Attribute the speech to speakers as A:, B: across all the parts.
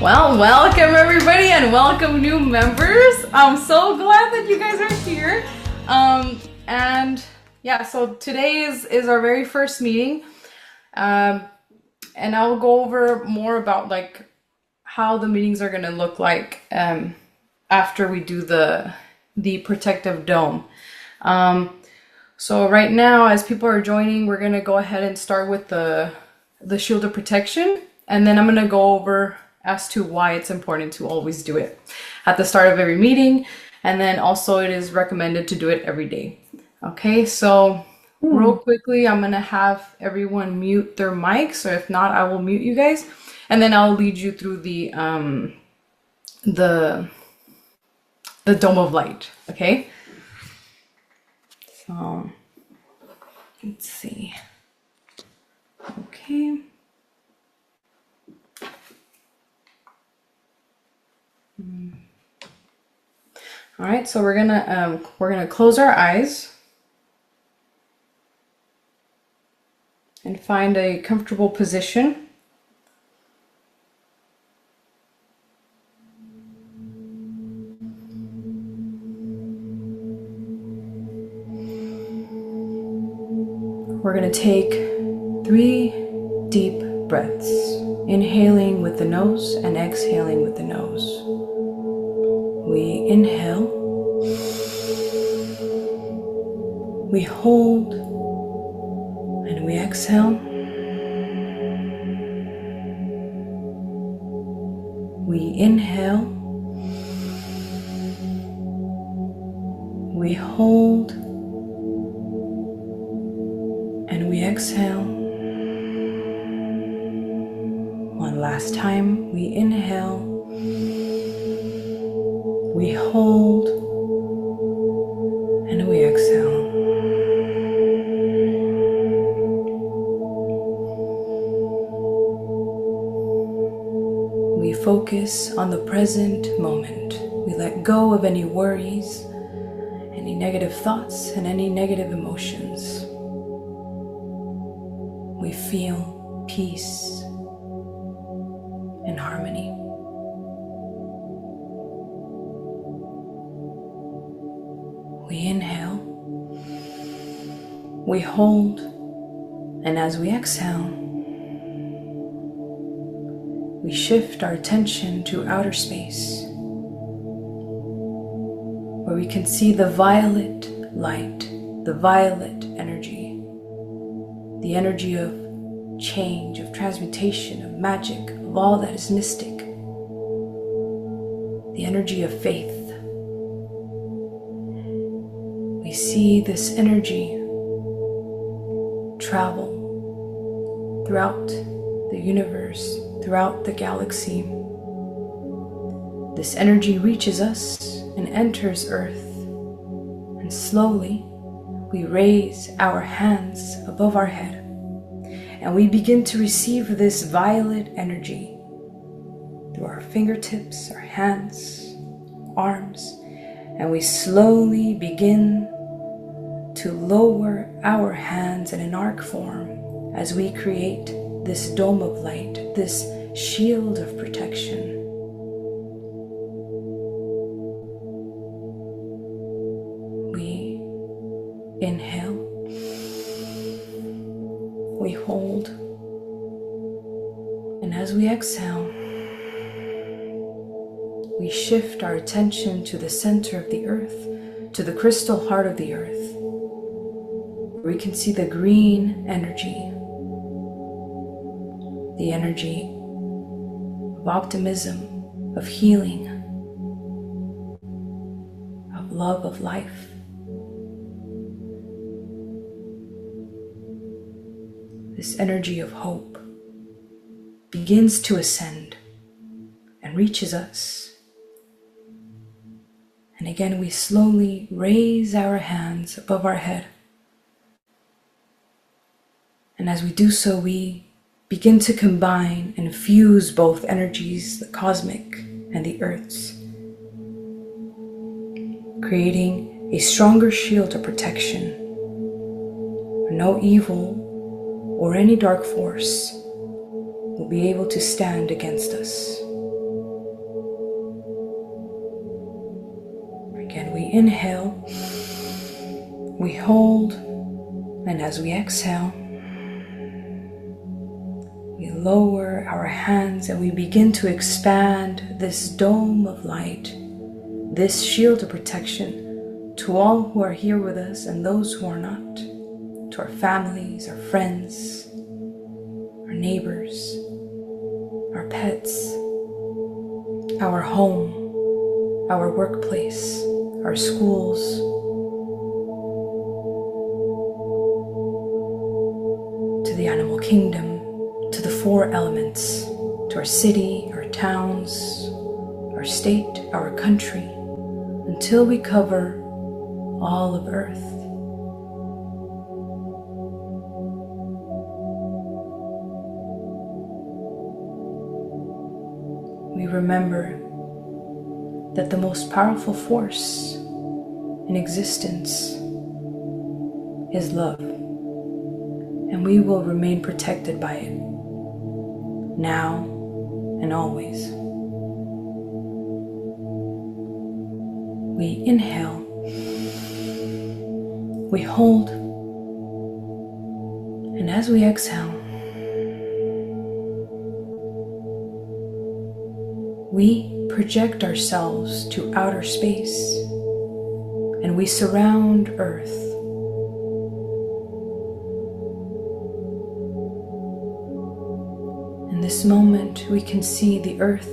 A: Well, welcome everybody and welcome new members. I'm so glad that you guys are here. And yeah, so today is our very first meeting. And I'll go over more about like how the meetings are gonna look like after we do the protective dome. So right now, as people are joining, we're gonna go ahead and start with the shield of protection, and then I'm gonna go over as to why it's important to always do it at the start of every meeting, and then also it is recommended to do it every day. Okay, so real quickly, I'm gonna have everyone mute their mics, or if not, I will mute you guys, and then I'll lead you through the dome of light. Okay. So let's see. Okay. All right, so we're gonna close our eyes and find a comfortable position. We're gonna take 3 deep breaths, inhaling with the nose and exhaling with the nose. We inhale, we hold, and we exhale. We inhale, we hold, and we exhale. One last time, we inhale, we hold, and we exhale. We focus on the present moment. We let go of any worries, any negative thoughts, and any negative emotions. We feel peace and harmony. We inhale, we hold, and as we exhale, we shift our attention to outer space, where we can see the violet light, the violet energy, the energy of change, of transmutation, of magic, of all that is mystic, the energy of faith. We see this energy travel throughout the universe, throughout the galaxy. This energy reaches us and enters Earth, and slowly we raise our hands above our head and we begin to receive this violet energy through our fingertips, our hands, arms, and we slowly begin to lower our hands in an arc form as we create this dome of light, this shield of protection. We inhale, we hold, and as we exhale, we shift our attention to the center of the earth, to the crystal heart of the earth, where we can see the green energy, the energy of optimism, of healing, of love, of life. This energy of hope begins to ascend and reaches us. And again, we slowly raise our hands above our head. And as we do so, we begin to combine and fuse both energies, the cosmic and the earth's, creating a stronger shield of protection. No evil or any dark force will be able to stand against us. We inhale, we hold, and as we exhale, we lower our hands and we begin to expand this dome of light, this shield of protection to all who are here with us and those who are not, to our families, our friends, our neighbors, our pets, our home, our workplace, our schools, to the animal kingdom, to the four elements, to our city, our towns, our state, our country, until we cover all of Earth. We remember that the most powerful force in existence is love, and we will remain protected by it, now and always. We inhale, we hold, and as we exhale, we project ourselves to outer space and we surround Earth. In this moment, we can see the Earth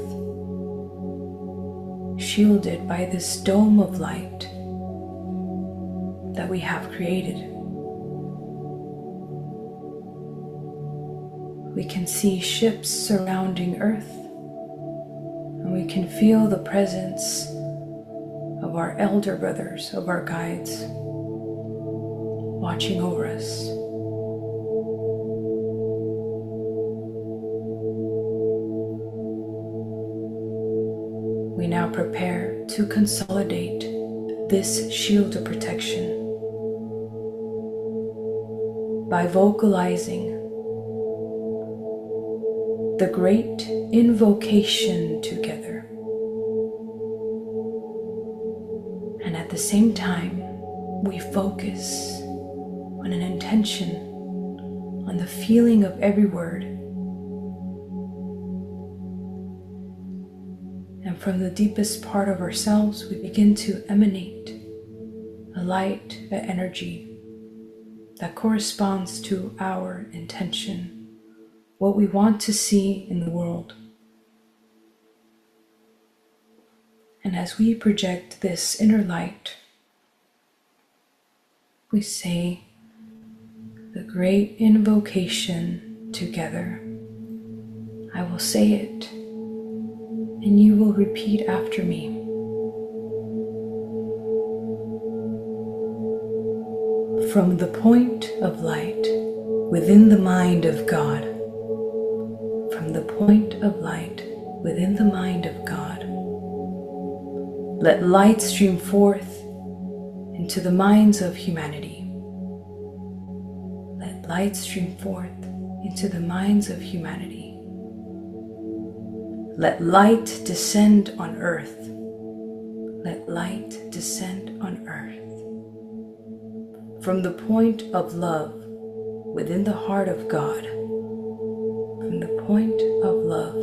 A: shielded by this dome of light that we have created. We can see ships surrounding Earth, and we can feel the presence of our elder brothers, of our guides, watching over us. We now prepare to consolidate this shield of protection by vocalizing the great invocation together. And at the same time, we focus on an intention, on the feeling of every word. And from the deepest part of ourselves, we begin to emanate a light, an energy that corresponds to our intention, what we want to see in the world. And as we project this inner light, we say the great invocation together. I will say it, and you will repeat after me. From the point of light within the mind of God, from the point of light within the mind of God, let light stream forth into the minds of humanity. Let light stream forth into the minds of humanity. Let light descend on earth. Let light descend on earth. From the point of love within the heart of God, from the point of love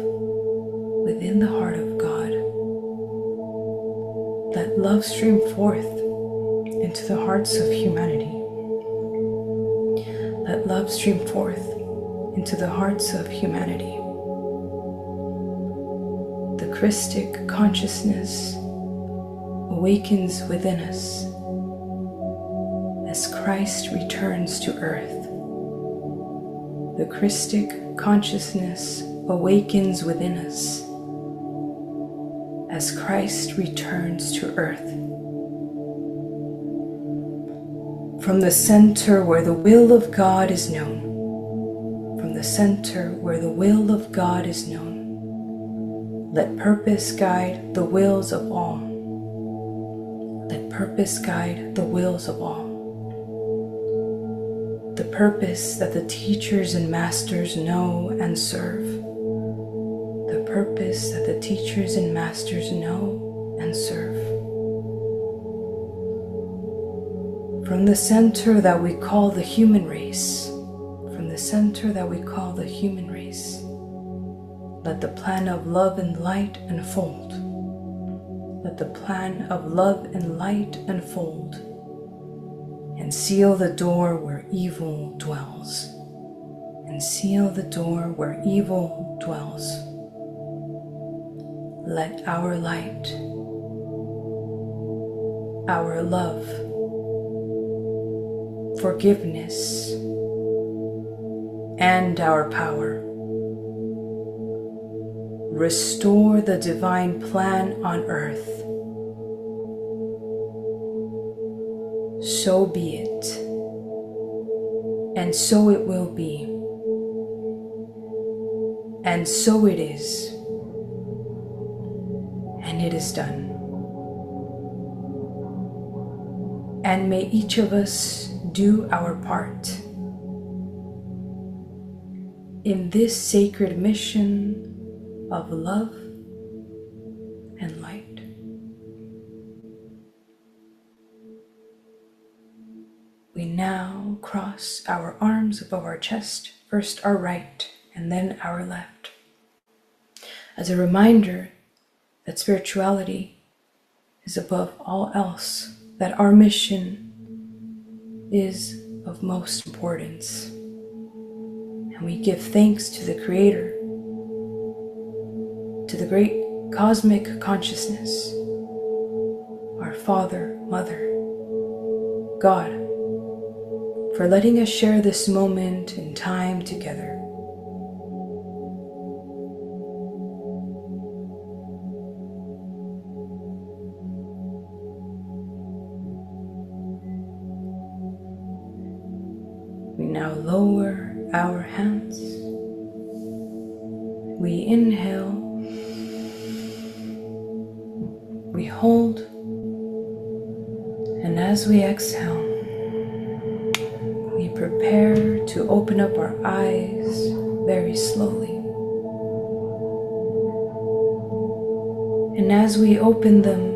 A: within the heart of God, let love stream forth into the hearts of humanity. Let love stream forth into the hearts of humanity. The Christic consciousness awakens within us as Christ returns to earth. The Christic consciousness awakens within us as Christ returns to earth. From the center where the will of God is known, from the center where the will of God is known, let purpose guide the wills of all. Let purpose guide the wills of all. The purpose that the teachers and masters know and serve. The purpose that the teachers and masters know and serve. from the center that we call the human race, from the center that we call the human race, let the plan of love and light unfold. Let the plan of love and light unfold and seal the door where evil dwells. And seal the door where evil dwells. Let our light, our love, forgiveness, and our power restore the divine plan on earth. So be it, and so it will be, and so it is, and it is done. And may each of us do our part in this sacred mission of love and light. We now cross our arms above our chest, first our right and then our left, as a reminder that spirituality is above all else, that our mission is of most importance. And we give thanks to the Creator, to the great cosmic consciousness, our Father, Mother, God, for letting us share this moment in time together. We now lower our hands. We inhale. We hold. And as we exhale, we prepare to open up our eyes very slowly. And as we open them,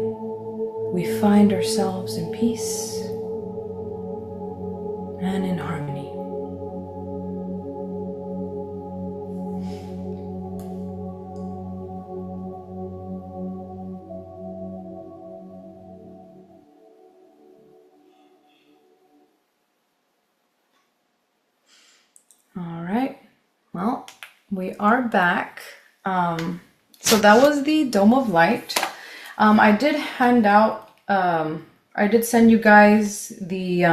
A: we find ourselves in peace and in harmony. All right, well, we are back. So that was the Dome of Light. I did hand out, I did send you guys the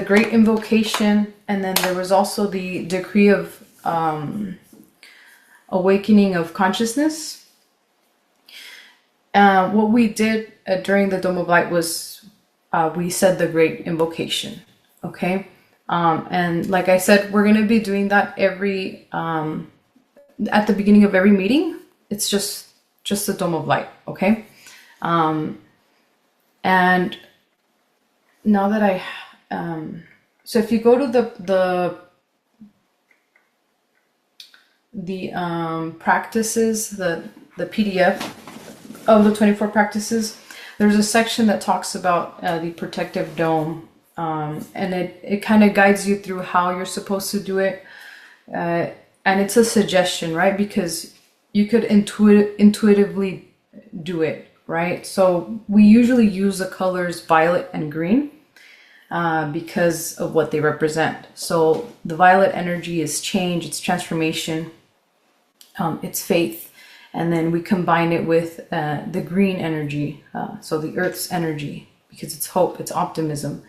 A: Great Invocation, and then there was also the Decree of Awakening of Consciousness. What we did during the Dome of Light was we said the Great Invocation. Okay, and like I said, we're going to be doing that every at the beginning of every meeting. It's just the Dome of Light. Okay, and now that I so if you go to the practices, the PDF of the 24 practices, there's a section that talks about the protective dome. And it kind of guides you through how you're supposed to do it. And it's a suggestion, right? Because you could intuitively do it, right? So we usually use the colors violet and green because of what they represent. So the violet energy is change, it's transformation, it's faith. And then we combine it with the green energy, so the earth's energy, because it's hope, it's optimism.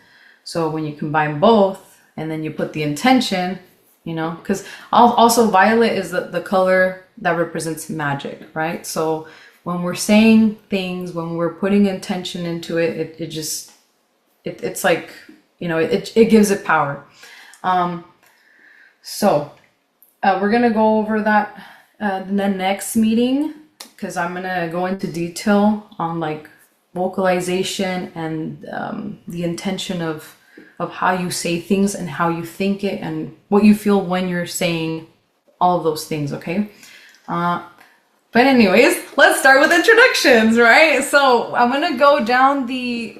A: So when you combine both and then you put the intention, you know, because also violet is the color that represents magic, right? So when we're saying things, when we're putting intention into it, it's like, you know, it gives it power. So we're going to go over that in the next meeting, because I'm going to go into detail on like vocalization and the intention of how you say things and how you think it and what you feel when you're saying all of those things, okay? But But anyways, let's start with introductions, right? So I'm gonna go down the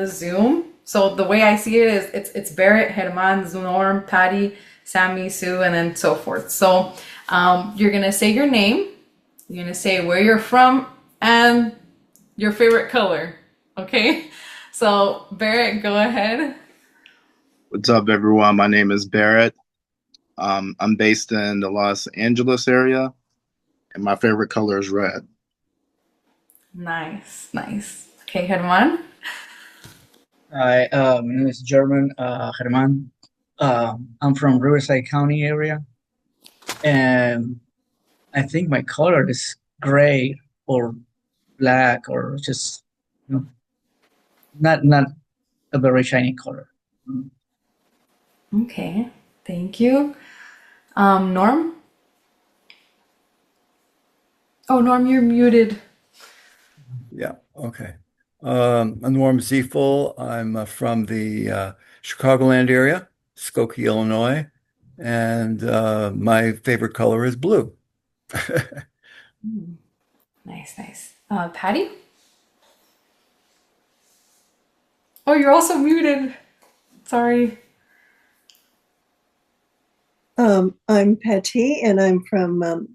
A: Zoom. So the way I see it is it's Barrett, Herman, Norm, Patty, Sammy, Sue, and then so forth. So you're gonna say your name, you're gonna say where you're from, and your favorite color. Okay? So Barrett, go ahead.
B: What's up, everyone? My name is Barrett. I'm based in the Los Angeles area, and my favorite color is red.
A: Nice, nice. Okay, Herman.
C: Hi, my name is German Herman. I'm from Riverside County area, and I think my color is gray or black or just you know, not a very shiny color. Mm.
A: Okay, thank you. Norm? Oh, Norm, you're muted.
D: Yeah, okay. I'm Norm Ziefel. I'm from the Chicagoland area, Skokie, Illinois, and my favorite color is blue.
A: Mm, nice, nice. Patty? Oh, you're also muted. Sorry.
E: I'm Patty, and I'm from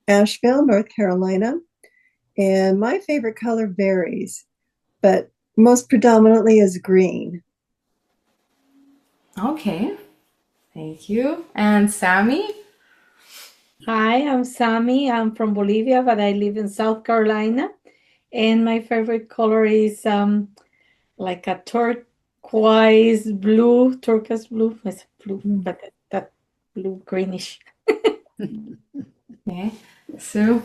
E: Asheville, North Carolina. And my favorite color varies, but most predominantly is green.
A: Okay, thank you. And Sammy?
F: Hi, I'm Sammy. I'm from Bolivia, but I live in South Carolina. And my favorite color is like a turquoise blue, turquoise blue. It's blue, but that blue greenish.
A: Okay. Sue?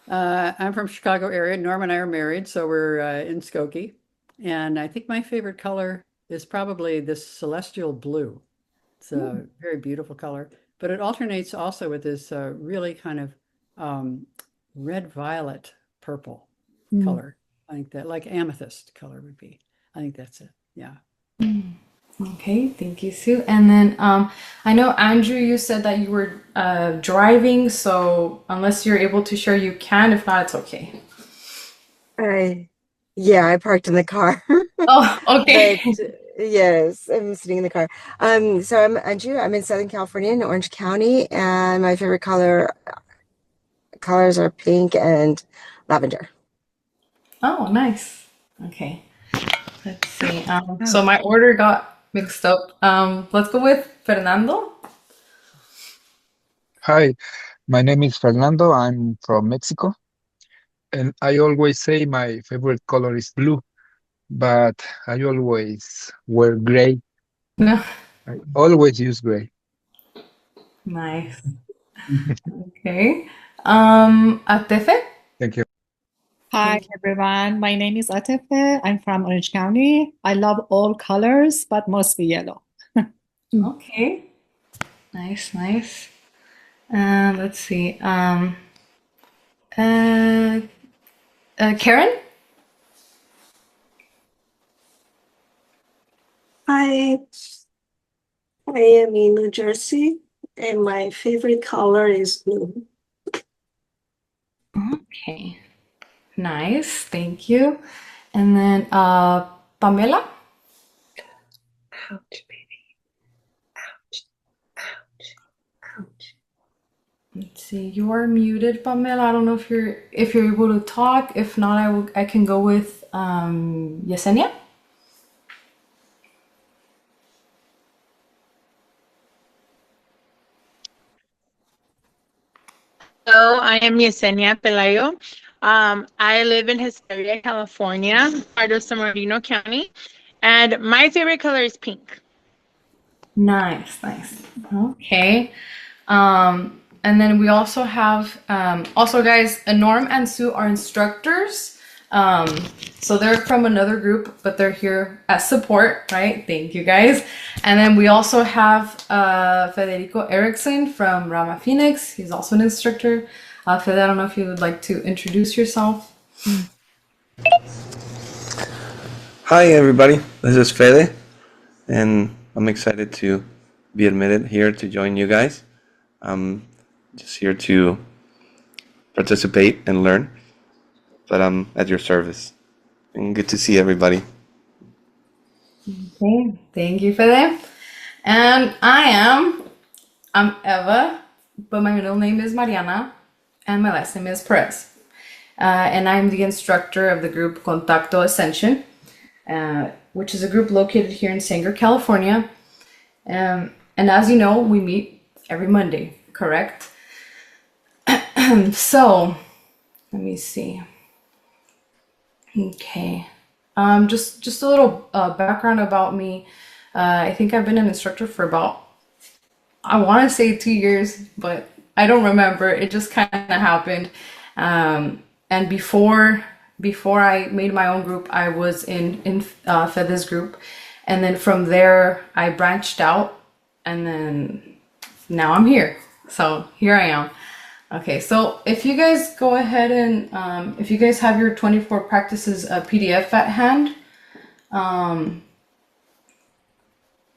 G: I'm from Chicago area. Norm and I are married, so we're in Skokie. And I think my favorite color is probably this celestial blue. It's a very beautiful color, but it alternates also with this really kind of red violet purple color. I think that like amethyst color would be. I think that's it. Yeah.
A: Okay, thank you, Sue. And then I know, Andrew, you said that you were driving, so unless you're able to share, you can. If not, it's okay.
H: Yeah, I parked in the car.
A: Oh, okay.
H: But yes, I'm sitting in the car. So I'm Anju. I'm in Southern California in Orange County, and my favorite colors are pink and lavender.
A: Oh, nice. Okay. Let's see. So my order got mixed up. Let's go with Fernando.
I: Hi, my name is Fernando. I'm from Mexico, and I always say my favorite color is blue, but I always wear gray.
A: No.
I: I always use gray.
A: Nice. Okay. Atefe?
I: Thank you.
J: Hi everyone, my name is Atefe. I'm from Orange County. I love all colors, but mostly yellow.
A: Okay. Nice, nice. Let's see. Karen?
K: Hi, I am in New Jersey, and my favorite color is blue.
A: Okay. Nice, thank you. And then Pamela?
K: Ouch, baby. Ouch, ouch, ouch.
A: Let's see. You are muted, Pamela. I don't know if you're able to talk. If not, I can go with Yesenia.
L: Hello, I am Yesenia Pelayo. I live in Hesperia, California, part of San Bernardino County, and my favorite color is pink.
A: Nice, nice. Okay. And then we also have, also guys, Norm and Sue are instructors. So they're from another group, but they're here as support, right? Thank you guys. And then we also have Federico Erickson from Rahma Phoenix. He's also an instructor. Fede, I don't know if you would like to introduce yourself.
M: Hi everybody, this is Fede, and I'm excited to be admitted here to join you guys. I'm just here to participate and learn. But I'm at your service. And good to see everybody.
A: Okay, thank you for that. And I'm Eva, but my middle name is Mariana, and my last name is Perez. And I'm the instructor of the group Contacto Ascension, which is a group located here in Sanger, California. And as you know, we meet every Monday, correct? So, let me see. Okay. Just a little background about me. I think I've been an instructor for about, I want to say 2 years, but I don't remember. It just kind of happened. And before I made my own group, I was in Fede's group, and then from there I branched out, and then now I'm here. So here I am. Okay, so if you guys go ahead and if you guys have your 24 practices PDF at hand,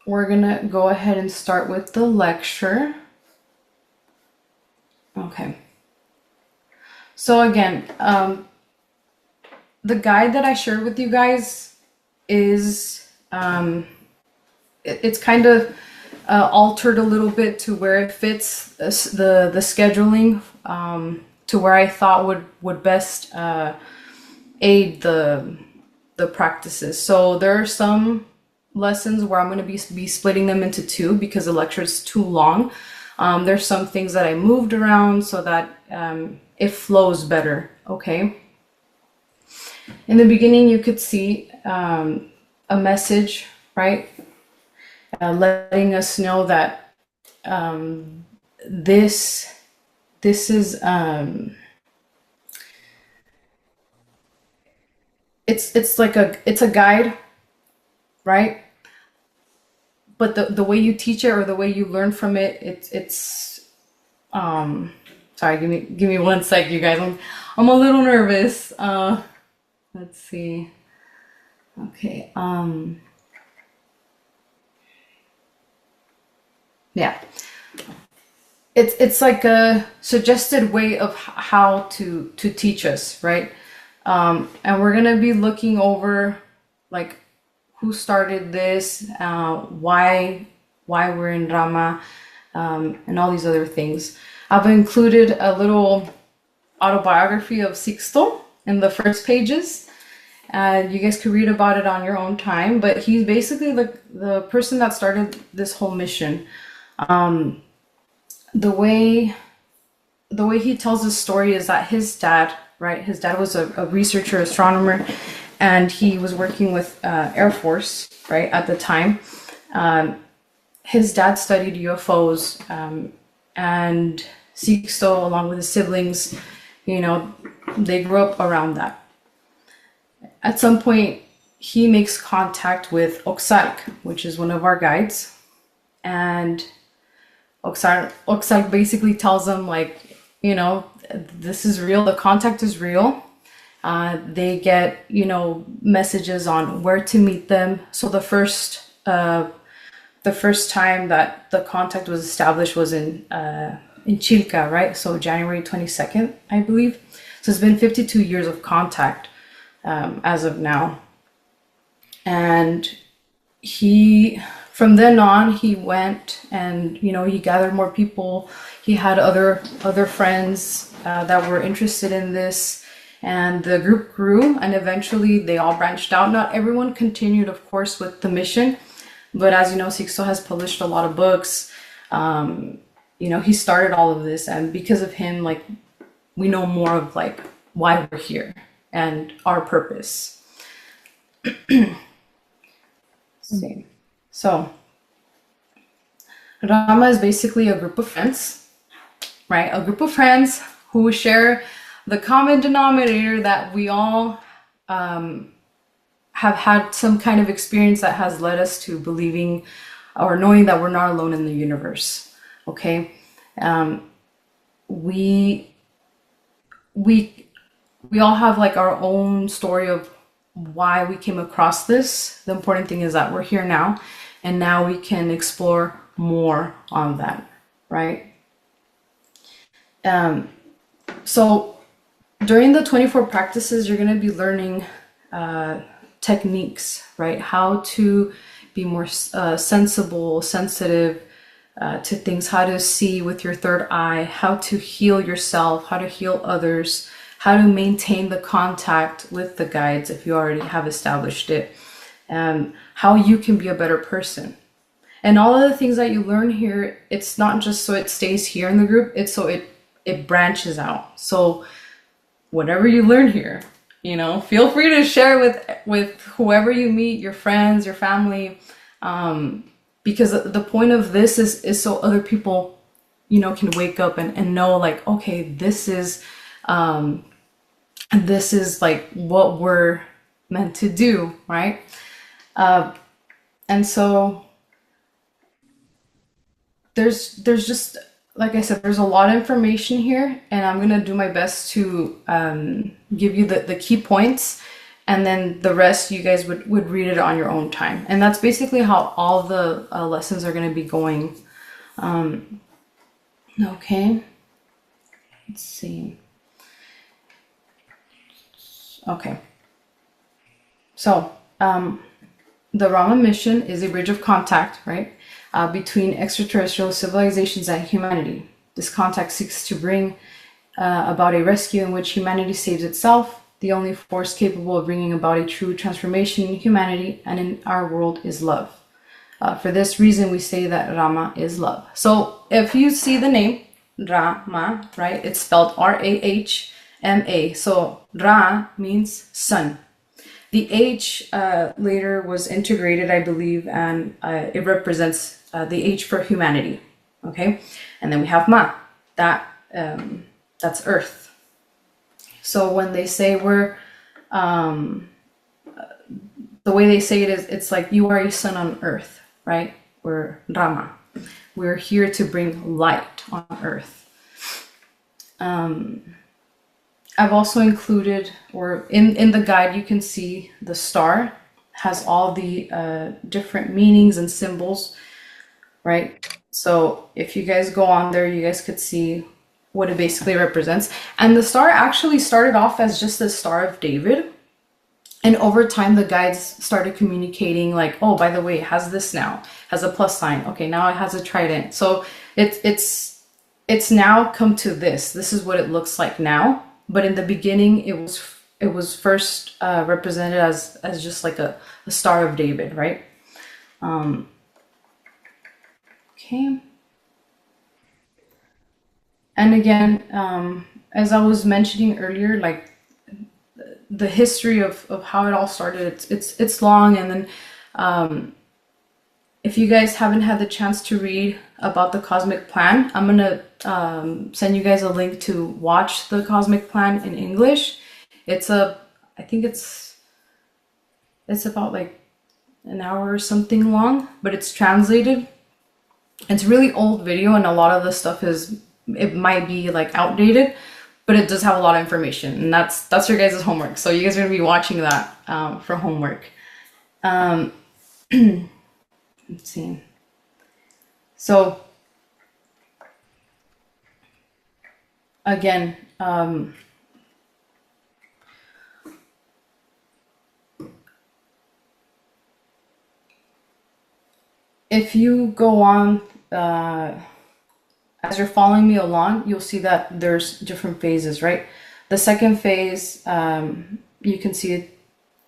A: we're gonna go ahead and start with the lecture. Okay. So again, the guide that I shared with you guys is it's kind of altered a little bit to where it fits the scheduling to where I thought would best aid the practices. So there are some lessons where I'm going to be splitting them into two because the lecture is too long. There's some things that I moved around so that it flows better. Okay. In the beginning, you could see a message, right? Letting us know that this is it's a guide, right? But the way you teach it or the way you learn from it, it's sorry, give me 1 sec, you guys. I'm a little nervous. Let's see. Okay. Yeah. It's like a suggested way of how to teach us, right? And we're gonna be looking over like who started this, why we're in Rahma, and all these other things. I've included a little autobiography of Sixto in the first pages. You guys could read about it on your own time, but he's basically the person that started this whole mission. The way he tells his story is that his dad, right? His dad was a researcher, astronomer, and he was working with Air Force, right, at the time. His dad studied UFOs, and Sixto, along with his siblings, you know, they grew up around that. At some point, he makes contact with Oxalc, which is one of our guides, and Oxalc basically tells them, like, you know, this is real, the contact is real. They get, you know, messages on where to meet them. So the first time that the contact was established was in Chilca, right? So January 22nd, I believe. So it's been 52 years of contact as of now. And from then on, he went and, you know, he gathered more people. He had other friends that were interested in this, and the group grew, and eventually they all branched out. Not everyone continued, of course, with the mission, but as you know, Sixto has published a lot of books. You know, he started all of this, and because of him, like, we know more of like why we're here and our purpose. See. So, Rahma is basically a group of friends, right? A group of friends who share the common denominator that we all have had some kind of experience that has led us to believing or knowing that we're not alone in the universe. Okay, we all have like our own story of why we came across this. The important thing is that we're here now, and now we can explore more on that, right? So during the 24 practices, you're going to be learning techniques, right? How to be more sensible, sensitive to things, how to see with your third eye, how to heal yourself, how to heal others, how to maintain the contact with the guides if you already have established it, how you can be a better person. And all of the things that you learn here, it's not just so it stays here in the group, it's so it branches out. So whatever you learn here, you know, feel free to share with whoever you meet, your friends, your family, because the point of this is so other people, you know, can wake up and know like, okay, this is like what we're meant to do, right? And so there's just, like I said, there's a lot of information here, and I'm gonna do my best to give you the key points, and then the rest you guys would read it on your own time. And that's basically how all the lessons are gonna be going. Okay, let's see. Okay, so the Rahma mission is a bridge of contact, right? Between extraterrestrial civilizations and humanity. This contact seeks to bring about a rescue in which humanity saves itself. The only force capable of bringing about a true transformation in humanity and in our world is love. For this reason, we say that Rahma is love. So if you see the name Rahma, right, it's spelled R-A-H-M-A. So Ra means sun. The H later was integrated, I believe, and it represents the H for humanity. Okay, and then we have Ma, that's Earth. So when they say we're, the way they say it is, it's like you are a sun on Earth, right? We're Rama. We're here to bring light on Earth. I've also included, or in the guide, you can see the star has all the different meanings and symbols, right? So if you guys go on there, you guys could see what it basically represents. And the star actually started off as just the Star of David. And over time, the guides started communicating like, oh, by the way, it has this now, has a plus sign. Okay, now it has a trident. So it's now come to this. This is what it looks like now. But in the beginning, it was first represented as just like a Star of David, right? Okay. And again, as I was mentioning earlier, like the history of how it all started, it's long. And then if you guys haven't had the chance to read about the cosmic plan, I'm gonna send you guys a link to watch the cosmic plan in English. I think it's about like an hour or something long, but it's translated. It's really old video, and a lot of the stuff it might be like outdated, but it does have a lot of information, and that's your guys' homework. So you guys are gonna be watching that for homework. Let's see. So again, if you go on, as you're following me along, you'll see that there's different phases, right? The second phase, you can see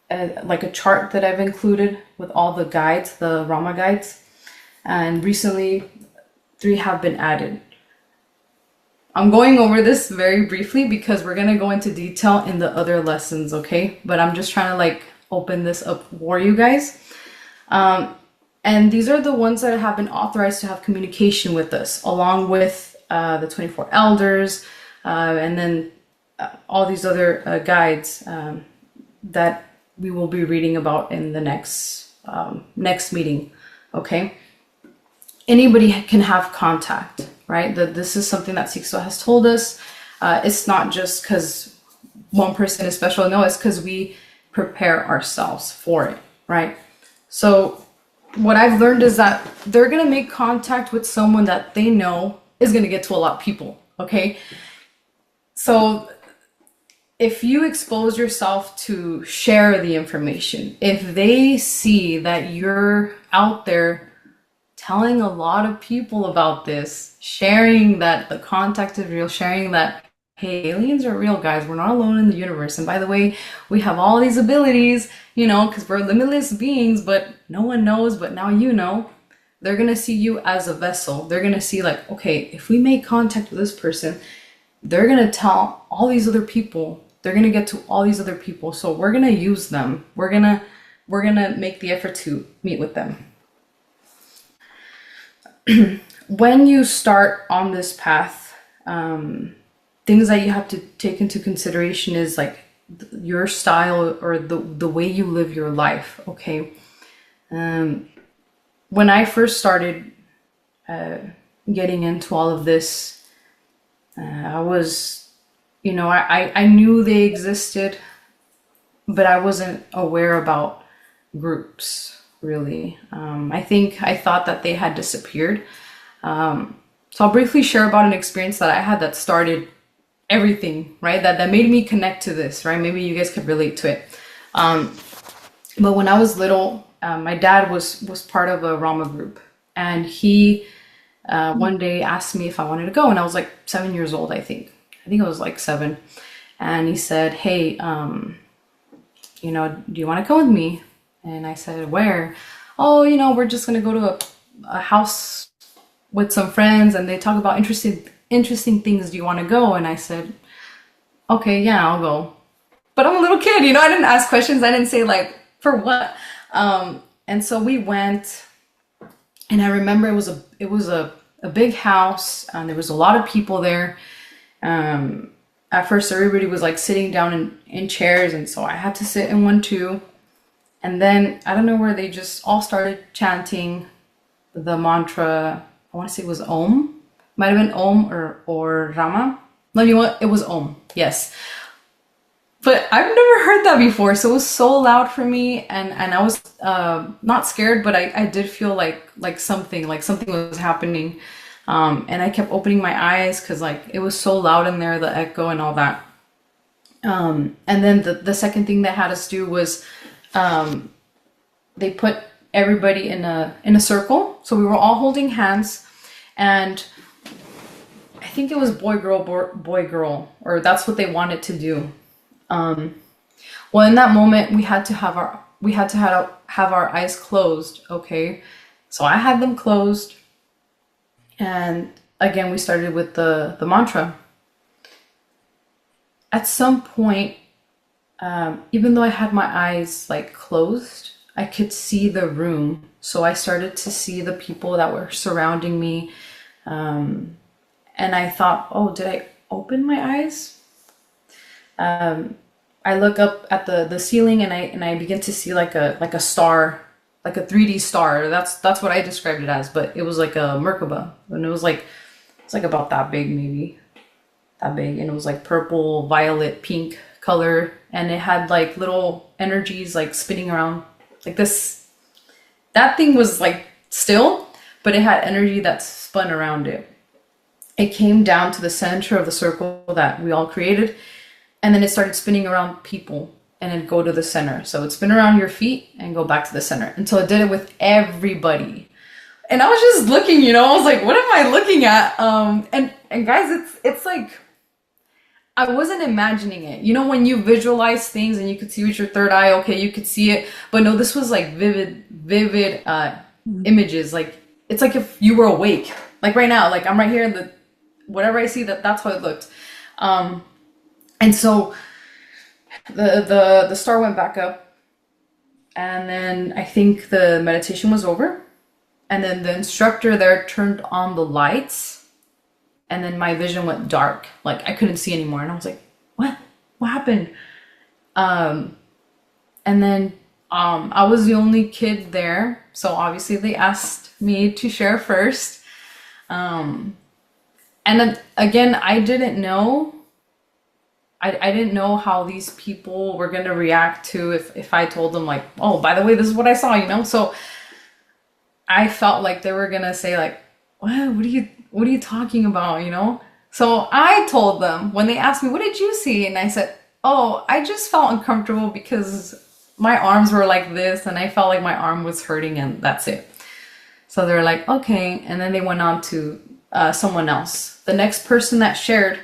A: like a chart that I've included with all the guides, the Rama guides, and recently 3 have been added. I'm going over this very briefly because we're gonna go into detail in the other lessons, okay? But I'm just trying to like open this up for you guys. And these are the ones that have been authorized to have communication with us, along with the 24 elders, and then all these other guides that we will be reading about in the next meeting, okay? Anybody can have contact, right? This is something that Sixto has told us. It's not just because one person is special. No, it's because we prepare ourselves for it, right? So what I've learned is that they're going to make contact with someone that they know is going to get to a lot of people, okay? So if you expose yourself to share the information, if they see that you're out there telling a lot of people about this, sharing that the contact is real, sharing that, hey, aliens are real, guys, we're not alone in the universe. And by the way, we have all these abilities, you know, because we're limitless beings, but no one knows, but now you know. They're going to see you as a vessel. They're going to see like, okay, if we make contact with this person, they're going to tell all these other people. They're going to get to all these other people. So we're going to use them. We're going to make the effort to meet with them. When you start on this path, things that you have to take into consideration is like your style or the way you live your life. Okay. When I first started getting into all of this, I was, you know, I knew they existed, but I wasn't aware about groups really. I thought that they had disappeared. So I'll briefly share about an experience that I had that started everything, right? That made me connect to this, right? Maybe you guys could relate to it. But when I was little, my dad was part of a Rahma group, and he one day asked me if I wanted to go, and I was like 7 years old, I think I was like 7, and he said, hey, you know, do you want to go with me? And I said, where? Oh, you know, we're just gonna go to a house with some friends, and they talk about interesting things. Do you want to go? And I said, okay, yeah, I'll go. But I'm a little kid, you know, I didn't ask questions. I didn't say like, for what? And so we went, and I remember it was a big house, and there was a lot of people there. At first everybody was like sitting down in chairs, and so I had to sit in one too. And then I don't know where they just all started chanting the mantra. I want to say it was Om. Might have been Om or Rahma. No, you know what? It was Om. Yes. But I've never heard that before, so it was so loud for me, and I was not scared, but I did feel like something was happening, and I kept opening my eyes because like it was so loud in there, the echo and all that. And then the second thing they had us do was they put everybody in a circle, so we were all holding hands, and I think it was boy girl, or that's what they wanted to do. Well, in that moment, we had to have our eyes closed. Okay, so I had them closed, and again we started with the mantra. At some point, even though I had my eyes like closed, I could see the room. So I started to see the people that were surrounding me, and I thought, oh, did I open my eyes? I look up at the ceiling, and I begin to see like a star, like a 3D star. That's what I described it as, but it was like a Merkaba, and it's like about that big, maybe that big, and it was like purple, violet, pink color, and it had like little energies like spinning around like this. That thing was like still, but it had energy that spun around it. It came down to the center of the circle that we all created, and then it started spinning around people, and it'd go to the center. So it'd spin around your feet and go back to the center until it did it with everybody. And I was just looking, you know, I was like, what am I looking at? And guys, it's like, I wasn't imagining it. You know, when you visualize things and you could see with your third eye, okay, you could see it. But no, this was like vivid images. Like, it's like if you were awake. Like right now, like I'm right here, and whatever I see, that's how it looked. And so the star went back up, and then I think the meditation was over, and then the instructor there turned on the lights, and then my vision went dark. Like I couldn't see anymore, and I was like, what happened? And then I was the only kid there, so obviously they asked me to share first. And then again, I didn't know how these people were going to react to if I told them like, oh, by the way, this is what I saw, you know? So I felt like they were going to say like, what are you talking about? You know? So I told them when they asked me, what did you see? And I said, oh, I just felt uncomfortable because my arms were like this and I felt like my arm was hurting and that's it. So they're like, okay. And then they went on to someone else. The next person that shared,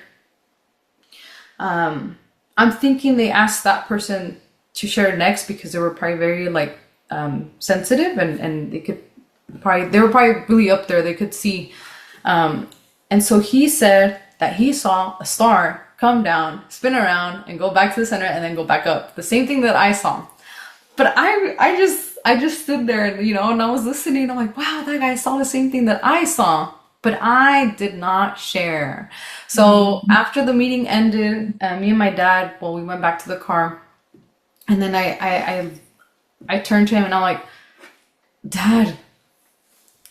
A: I'm thinking they asked that person to share next because they were probably very like sensitive and they were probably really up there. They could see. And so he said that he saw a star come down, spin around, and go back to the center, and then go back up. The same thing that I saw. But I just stood there, and I was listening. I'm like, wow, that guy saw the same thing that I saw, but I did not share. So after the meeting ended, me and my dad, well, we went back to the car, and then I turned to him and I'm like, Dad,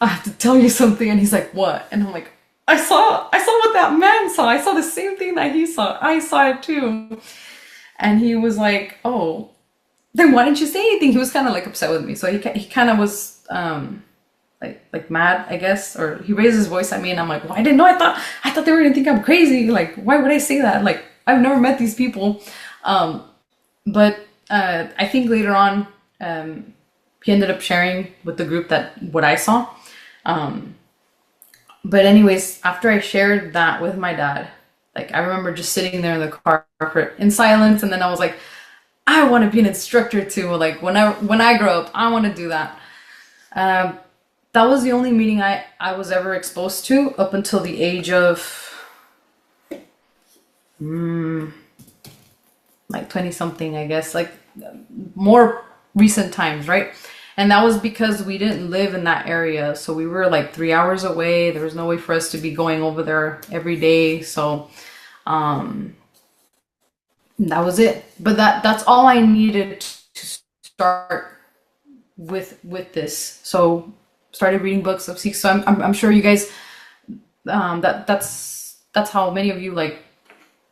A: I have to tell you something. And he's like, what? And I'm like, I saw what that man saw. I saw the same thing that he saw. I saw it too. And he was like, oh, then why didn't you say anything? He was kind of like upset with me. So he kind of was like mad, I guess, or he raised his voice at me and I'm like, well, I didn't know. I thought they were gonna think I'm crazy. Like, why would I say that? Like, I've never met these people. But I think later on, he ended up sharing with the group what I saw. But anyways, after I shared that with my dad, like I remember just sitting there in the car in silence, and then I was like, I want to be an instructor too. Like when I grow up, I want to do that. That was the only meeting I was ever exposed to up until the age of like 20 something, I guess, like more recent times, right? And that was because we didn't live in that area. So we were like 3 hours away. There was no way for us to be going over there every day. So that was it. But that's all I needed to start with this. So started reading books of Sikhs. So I'm sure you guys, that's how many of you like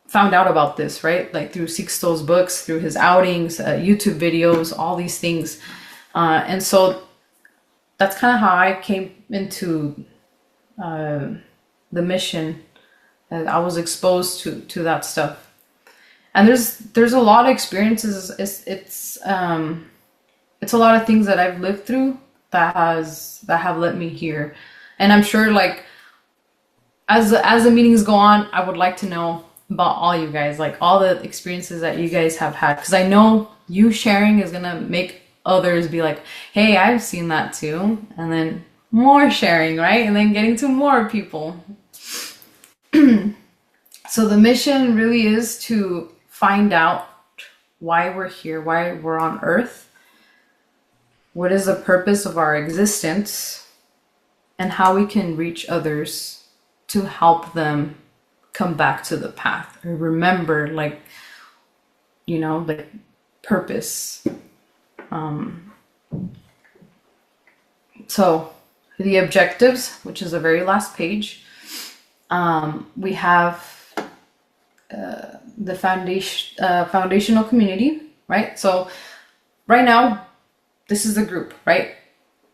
A: found out about this, right? Like through Sikh Sto's books, through his outings, YouTube videos, all these things. And so that's kind of how I came into the mission. I was exposed to that stuff. And there's a lot of experiences. It's a lot of things that I've lived through that have led me here. And I'm sure like as the meetings go on, I would like to know about all you guys, like all the experiences that you guys have had, because I know you sharing is gonna make others be like, hey, I've seen that too. And then more sharing, right? And then getting to more people. So the mission really is to find out why we're here, why we're on Earth, what is the purpose of our existence, and how we can reach others to help them come back to the path or remember, like, like purpose. So the objectives, which is the very last page, we have the foundational community, right? So right now, this is the group, right?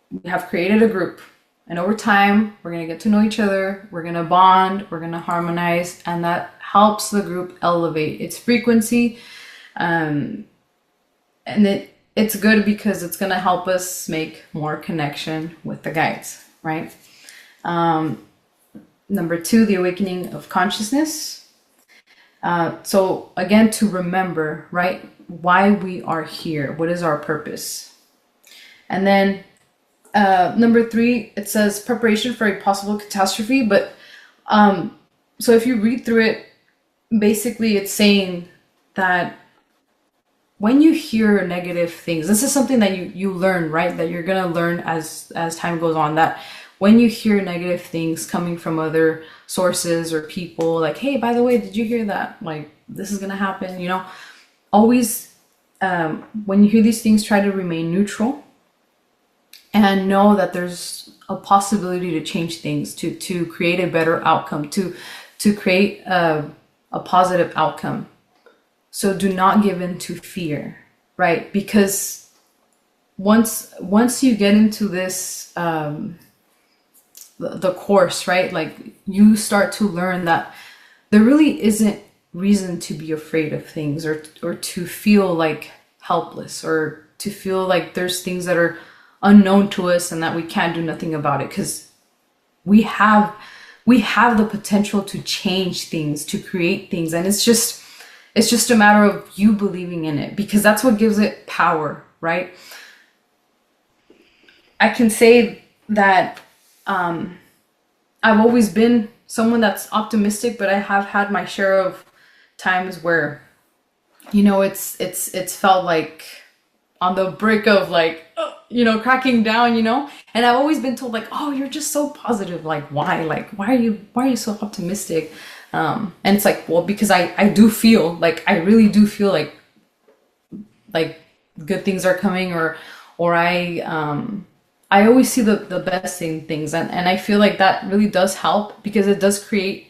A: We have created a group, and over time, we're going to get to know each other, we're going to bond, we're going to harmonize, and that helps the group elevate its frequency. And it's good because it's going to help us make more connection with the guides, right? Number 2, the awakening of consciousness. So again, to remember, right, why we are here. What is our purpose? And then number 3, it says preparation for a possible catastrophe. But so if you read through it, basically it's saying that when you hear negative things, this is something that you learn, right? That you're going to learn as time goes on, that when you hear negative things coming from other sources or people, like, hey, by the way, did you hear that? Like, this is going to happen, always, when you hear these things, try to remain neutral and know that there's a possibility to change things, to create a better outcome, to create a positive outcome. So do not give in to fear, right? Because once you get into this, the course, right? Like you start to learn that there really isn't reason to be afraid of things, or to feel like helpless, or to feel like there's things that are unknown to us and that we can't do nothing about it, because we have the potential to change things, to create things, and it's just a matter of you believing in it, because that's what gives it power, right? I can say that I've always been someone that's optimistic, but I have had my share of times where, it's felt like on the brink of like, cracking down, and I've always been told like, oh, you're just so positive. Like, why? Like, why are you so optimistic? And it's like, well, because I do feel like, I really do feel like good things are coming, or I always see the best in things, and I feel like that really does help, because it does create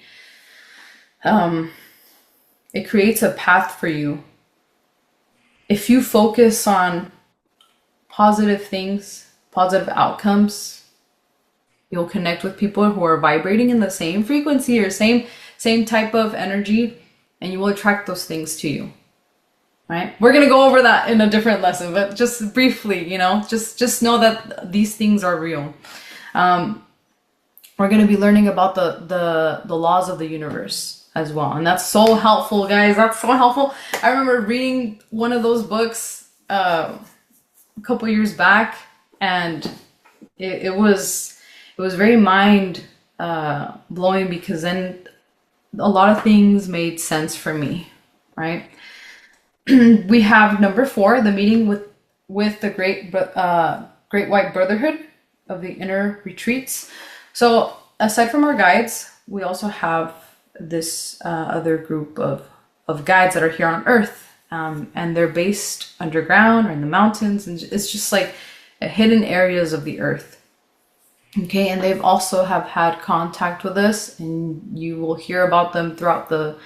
A: it creates a path for you. If you focus on positive things, positive outcomes, you'll connect with people who are vibrating in the same frequency or same type of energy, and you will attract those things to you. Right? We're gonna go over that in a different lesson, but just briefly, just know that these things are real. We're gonna be learning about the laws of the universe as well, and that's so helpful, guys. That's so helpful. I remember reading one of those books a couple years back, and it was very mind blowing, because then a lot of things made sense for me, right? We have number 4, the meeting with the Great White Brotherhood of the Inner Retreats. So aside from our guides, we also have this other group of guides that are here on Earth, and they're based underground or in the mountains, and it's just like hidden areas of the Earth. Okay, and they've also have had contact with us, and you will hear about them throughout the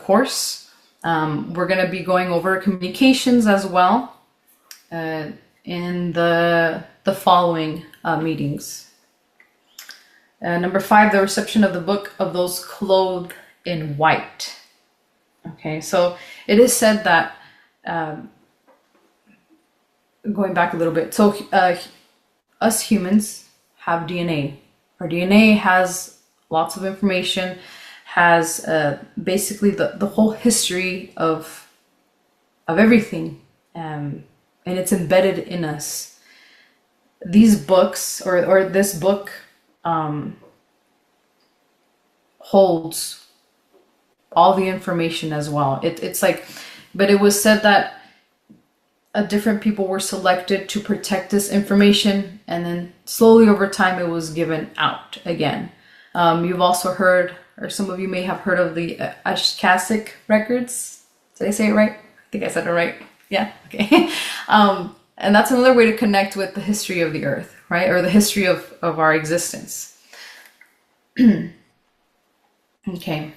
A: course. We're going to be going over communications as well in the following meetings. Number 5, the reception of the book of those clothed in white. Okay, so it is said that, going back a little bit, so us humans have DNA. Our DNA has lots of information, has basically the whole history of everything, and it's embedded in us. These books, or this book, holds all the information as well. It's like, but it was said that different people were selected to protect this information, and then slowly over time it was given out again. You've also heard, or some of you may have heard of the Akashic records. Did I say it right? I think I said it right. Yeah, okay. And that's another way to connect with the history of the Earth, right? Or the history of our existence. Okay.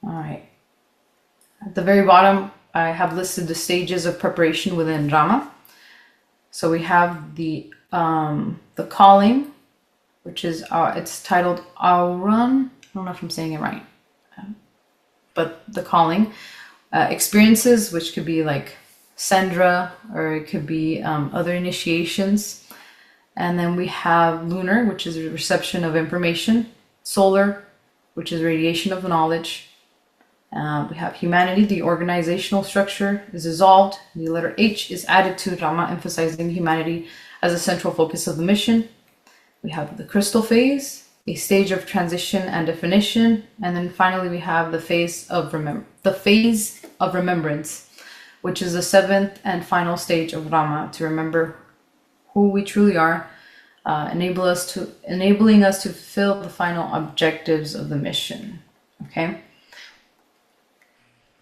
A: All right. At the very bottom, I have listed the stages of preparation within Rahma. So we have the calling, which is it's titled Auran. I don't know if I'm saying it right, but the calling. Experiences, which could be like Sendra, or it could be other initiations. And then we have lunar, which is a reception of information. Solar, which is radiation of knowledge. We have humanity, the organizational structure is dissolved. The letter H is added to Rahma, emphasizing humanity as a central focus of the mission. We have the crystal phase, a stage of transition and definition. And then finally, we have the phase of remembrance, which is the 7th and final stage of Rahma, to remember who we truly are, enabling us to fulfill the final objectives of the mission. Okay.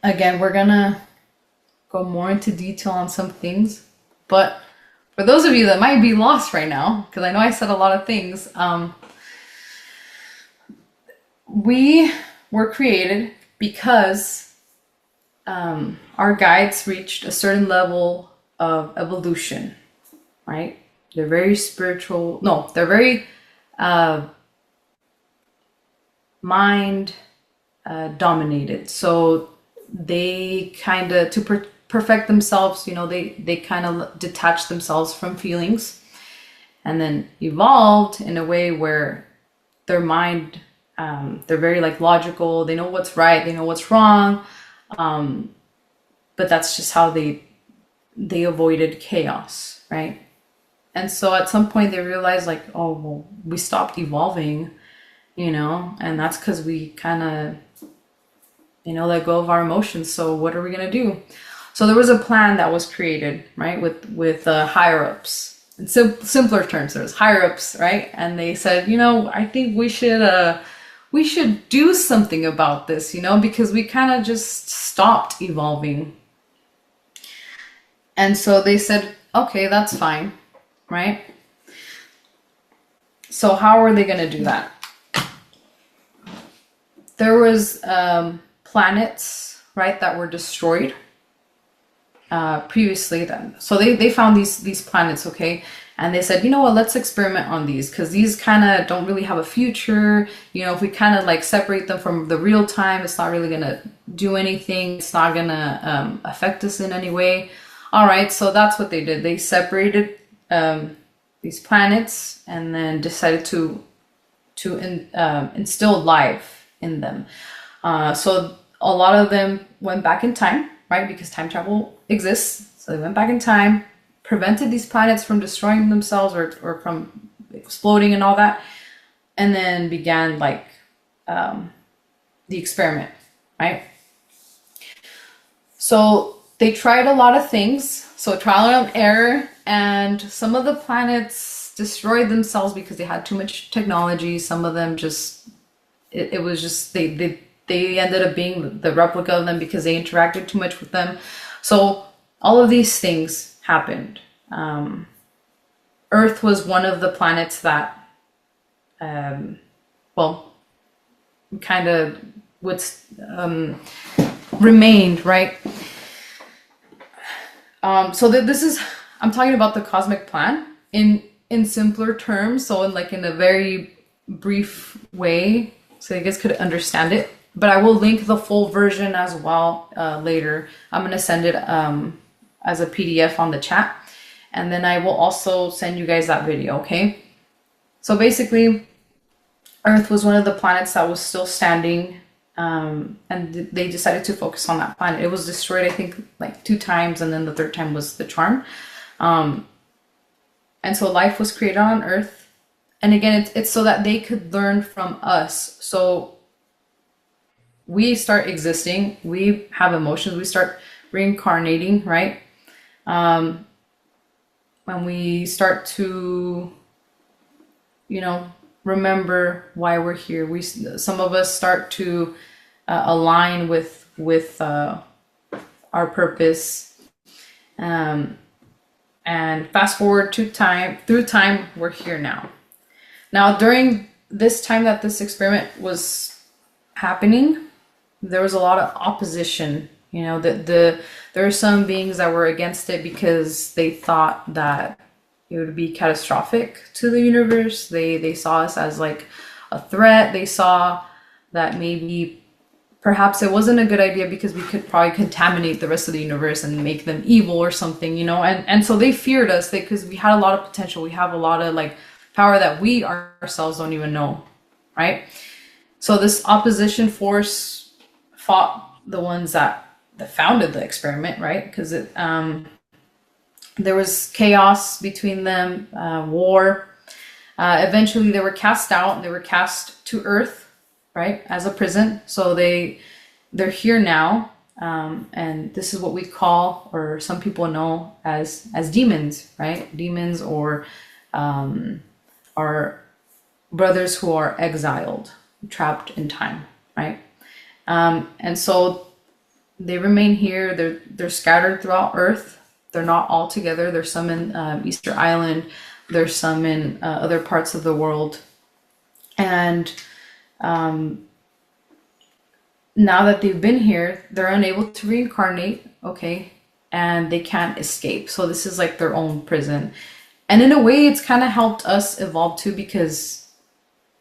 A: Again, we're gonna go more into detail on some things, but for those of you that might be lost right now, because I know I said a lot of things, we were created because our guides reached a certain level of evolution, right? They're very spiritual. No, they're very mind dominated. So they kind of, to perfect themselves, they kind of detached themselves from feelings, and then evolved in a way where their mind, they're very like logical. They know what's right, they know what's wrong, but that's just how they avoided chaos, right? And so at some point they realized like, oh, well, we stopped evolving, and that's because we kind of, let go of our emotions. So what are we gonna do? So there was a plan that was created, right, with higher ups. In simpler terms, there was higher ups, right, and they said, I think we should do something about this, because we kind of just stopped evolving. And so they said, okay, that's fine, right? So how are they going to do that? There was planets, right, that were destroyed previously then. So they found these planets, okay? And they said, what, let's experiment on these, because these kind of don't really have a future. If we kind of like separate them from the real time, it's not really going to do anything. It's not going to affect us in any way. All right, so that's what they did. They separated these planets and then decided to instill life in them. So a lot of them went back in time, right? Because time travel exists. So they went back in time, prevented these planets from destroying themselves or from exploding and all that, and then began like the experiment, right? So they tried a lot of things, so trial and error, and some of the planets destroyed themselves because they had too much technology. Some of them just, it was just, they ended up being the replica of them because they interacted too much with them. So all of these things happened. Earth was one of the planets that, kind of remained, right? So this is, I'm talking about the cosmic plan in simpler terms, so in a very brief way, so you guys could understand it. But I will link the full version as well later. I'm gonna send it as a PDF on the chat, and then I will also send you guys that video, okay? So basically, Earth was one of the planets that was still standing, and they decided to focus on that planet. It was destroyed, I think, like 2 times, and then the 3rd time was the charm. And so life was created on Earth. And again, it's so that they could learn from us. So we start existing, we have emotions, we start reincarnating, right? When we start to, remember why we're here, some of us start to align with our purpose, and fast forward through time, we're here now. Now, during this time that this experiment was happening, there was a lot of opposition. There are some beings that were against it because they thought that it would be catastrophic to the universe. They saw us as like a threat. They saw that maybe perhaps it wasn't a good idea because we could probably contaminate the rest of the universe and make them evil or something, and so they feared us because we had a lot of potential. We have a lot of like power that we ourselves don't even know, right? So this opposition force fought the ones that founded the experiment, right? Because there was chaos between them, war. Eventually they were cast out. They were cast to Earth, right, as a prison. So they're here now, and this is what we call, or some people know as demons, right? Demons, or are brothers who are exiled, trapped in time, right? And so they remain here. They're scattered throughout Earth. They're not all together. There's some in Easter Island. There's some in other parts of the world. And now that they've been here, they're unable to reincarnate, okay? And they can't escape. So this is like their own prison. And in a way, it's kind of helped us evolve too, because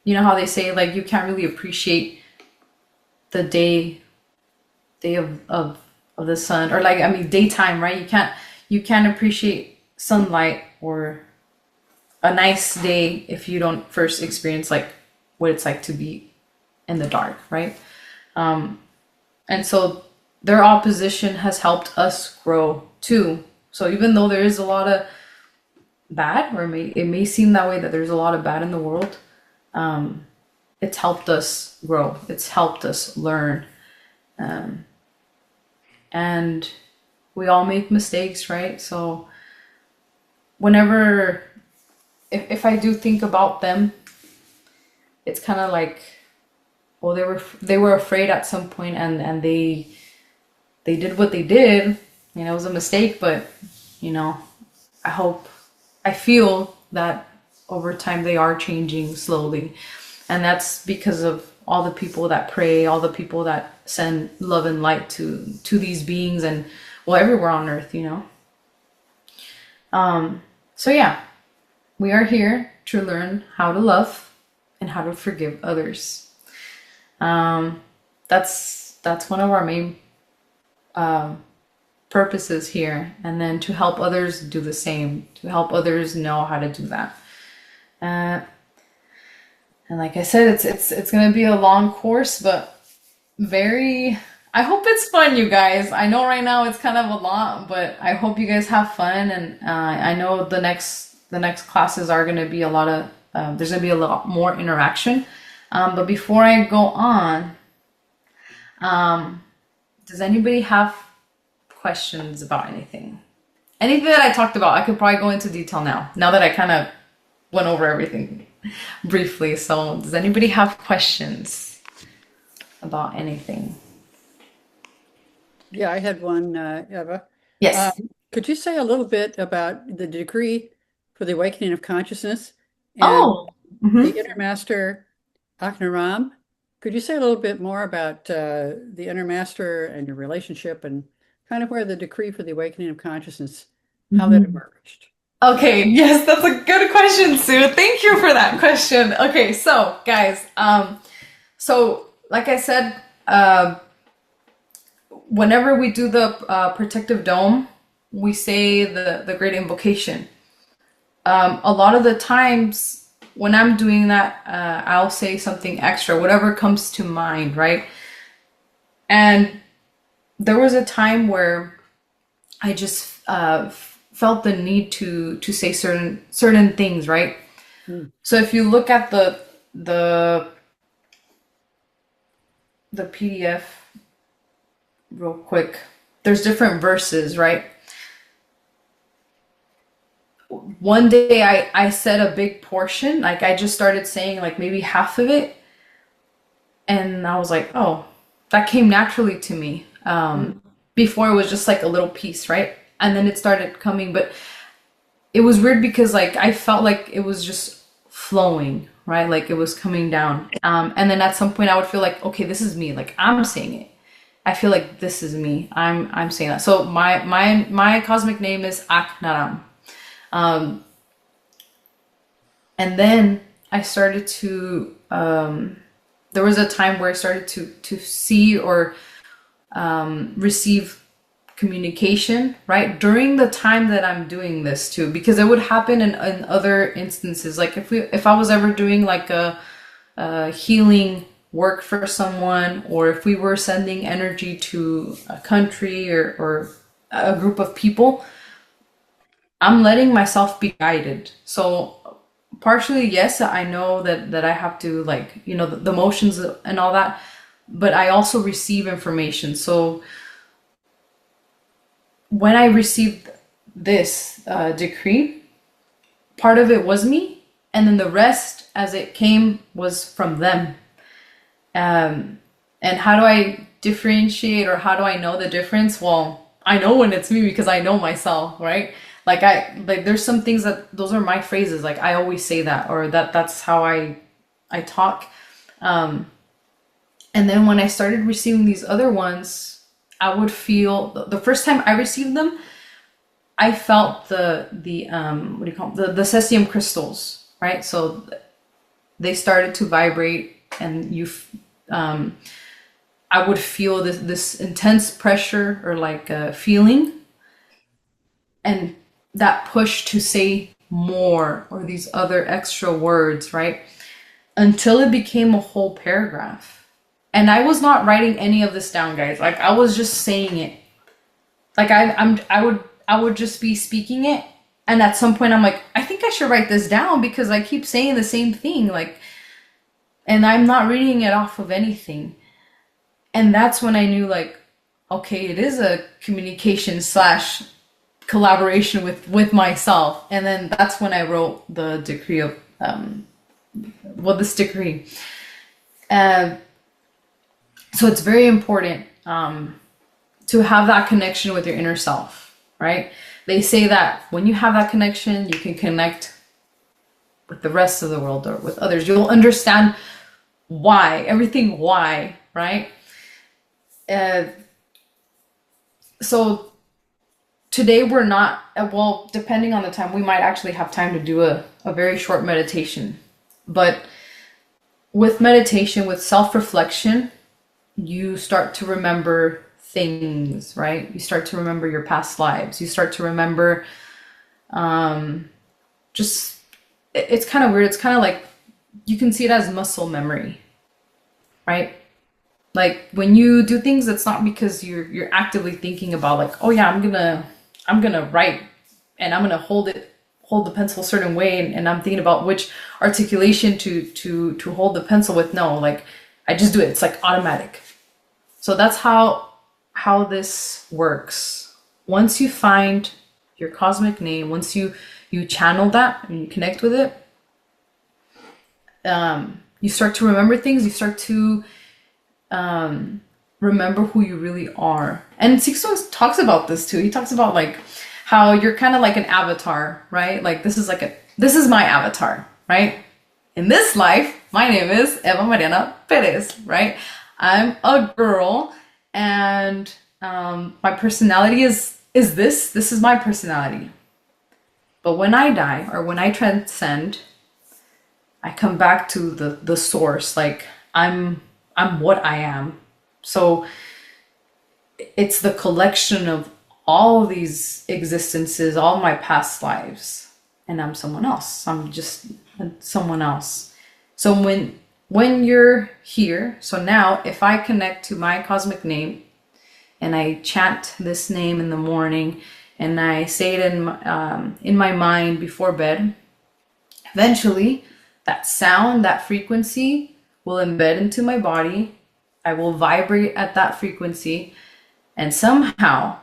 A: you know how they say like you can't really appreciate the day of the sun, or like, I mean, daytime, right? You can't appreciate sunlight or a nice day if you don't first experience like what it's like to be in the dark, right? And so their opposition has helped us grow too. So even though there is a lot of bad, or it may seem that way, that there's a lot of bad in the world, it's helped us grow. It's helped us learn. And we all make mistakes, right? So whenever, if I do think about them, it's kind of like, well, they were afraid at some point, and they did what they did. You know, it was a mistake, but you know, I feel that over time they are changing slowly, and that's because of all the people that pray, all the people that send love and light to these beings, and well, everywhere on earth, you know. So yeah, we are here to learn how to love and how to forgive others. That's one of our main purposes here, and then to help others do the same, to help others know how to do that. And like I said, it's gonna be a long course, but I hope it's fun, you guys. I know right now it's kind of a lot, but I hope you guys have fun. And I know the next classes are gonna be a lot of there's gonna be a lot more interaction. But before I go on, does anybody have questions about anything? Anything that I talked about, I could probably go into detail now that I kind of went over everything briefly. So does anybody have questions about anything?
G: Yeah, I had one, Eva.
A: Yes.
G: Could you say a little bit about the decree for the awakening of consciousness and
A: Oh,
G: the Inner Master Aknaram? Could you say a little bit more about the Inner Master and your relationship, and kind of where the decree for the awakening of consciousness, how that emerged?
A: Okay, yes, that's a good question, Sue. Thank you for that question. Okay, so guys, so like I said, whenever we do the protective dome, we say the great invocation. A lot of the times when I'm doing that, I'll say something extra, whatever comes to mind, right? And there was a time where I just felt the need to say certain things, right? So if you look at the PDF real quick, there's different verses, right? One day I said a big portion, like I just started saying like maybe half of it, and I was like, oh, that came naturally to me. Before it was just like a little piece, right? And then it started coming, but it was weird because like I felt like it was just flowing, right? Like it was coming down. And then at some point I would feel like, okay, this is me. Like I'm saying it. I feel like this is me. I'm saying that. So my cosmic name is Aknaram. And then I started to there was a time where I started to see or receive communication, right? During the time that I'm doing this too, because it would happen in other instances. Like if I was ever doing like a healing work for someone, or if we were sending energy to a country or a group of people, I'm letting myself be guided. So partially, yes, I know that I have to, like, you know, the motions and all that, but I also receive information. So when I received this decree, part of it was me, and then the rest as it came was from them. And how do I differentiate, or how do I know the difference? Well, I know when it's me because I know myself, right? Like there's some things that those are my phrases. Like I always say that, or that's how I talk. And then when I started receiving these other ones, I would feel the first time I received them, I felt the what do you call them? The cesium crystals, right? So they started to vibrate, and I would feel this intense pressure, or like a feeling, and that push to say more, or these other extra words, right? Until it became a whole paragraph. And I was not writing any of this down, guys. Like, I was just saying it. Like, I would just be speaking it, and at some point I'm like, I think I should write this down, because I keep saying the same thing, like, and I'm not reading it off of anything. And that's when I knew, like, okay, it is a communication slash collaboration with myself. And then that's when I wrote the decree of this decree. So it's very important to have that connection with your inner self, right? They say that when you have that connection, you can connect with the rest of the world, or with others. You'll understand everything why, right? So today we're not, well, depending on the time, we might actually have time to do a very short meditation. But with meditation, with self-reflection, you start to remember things, right? You start to remember your past lives. You start to remember, it's kind of weird. It's kind of like, you can see it as muscle memory, right? Like, when you do things, it's not because you're actively thinking about, like, oh yeah, I'm gonna write, and I'm gonna hold the pencil a certain way, and I'm thinking about which articulation to hold the pencil with. No, like, I just do it. It's like automatic. So that's how this works. Once you find your cosmic name, once you channel that and you connect with it, you start to remember things. You start to remember who you really are. And Sixto talks about this too. He talks about, like, how you're kind of like an avatar, right? Like, this is my avatar, right? In this life, my name is Eva Mariana Perez, right? I'm a girl, and my personality is this. This is my personality. But when I die, or when I transcend, I come back to the source. Like, I'm what I am. So it's the collection of all these existences, all my past lives, and I'm someone else. I'm just someone else. So when you're here, so now if I connect to my cosmic name, and I chant this name in the morning, and I say it in my mind before bed, eventually that sound, that frequency will embed into my body. I will vibrate at that frequency, and somehow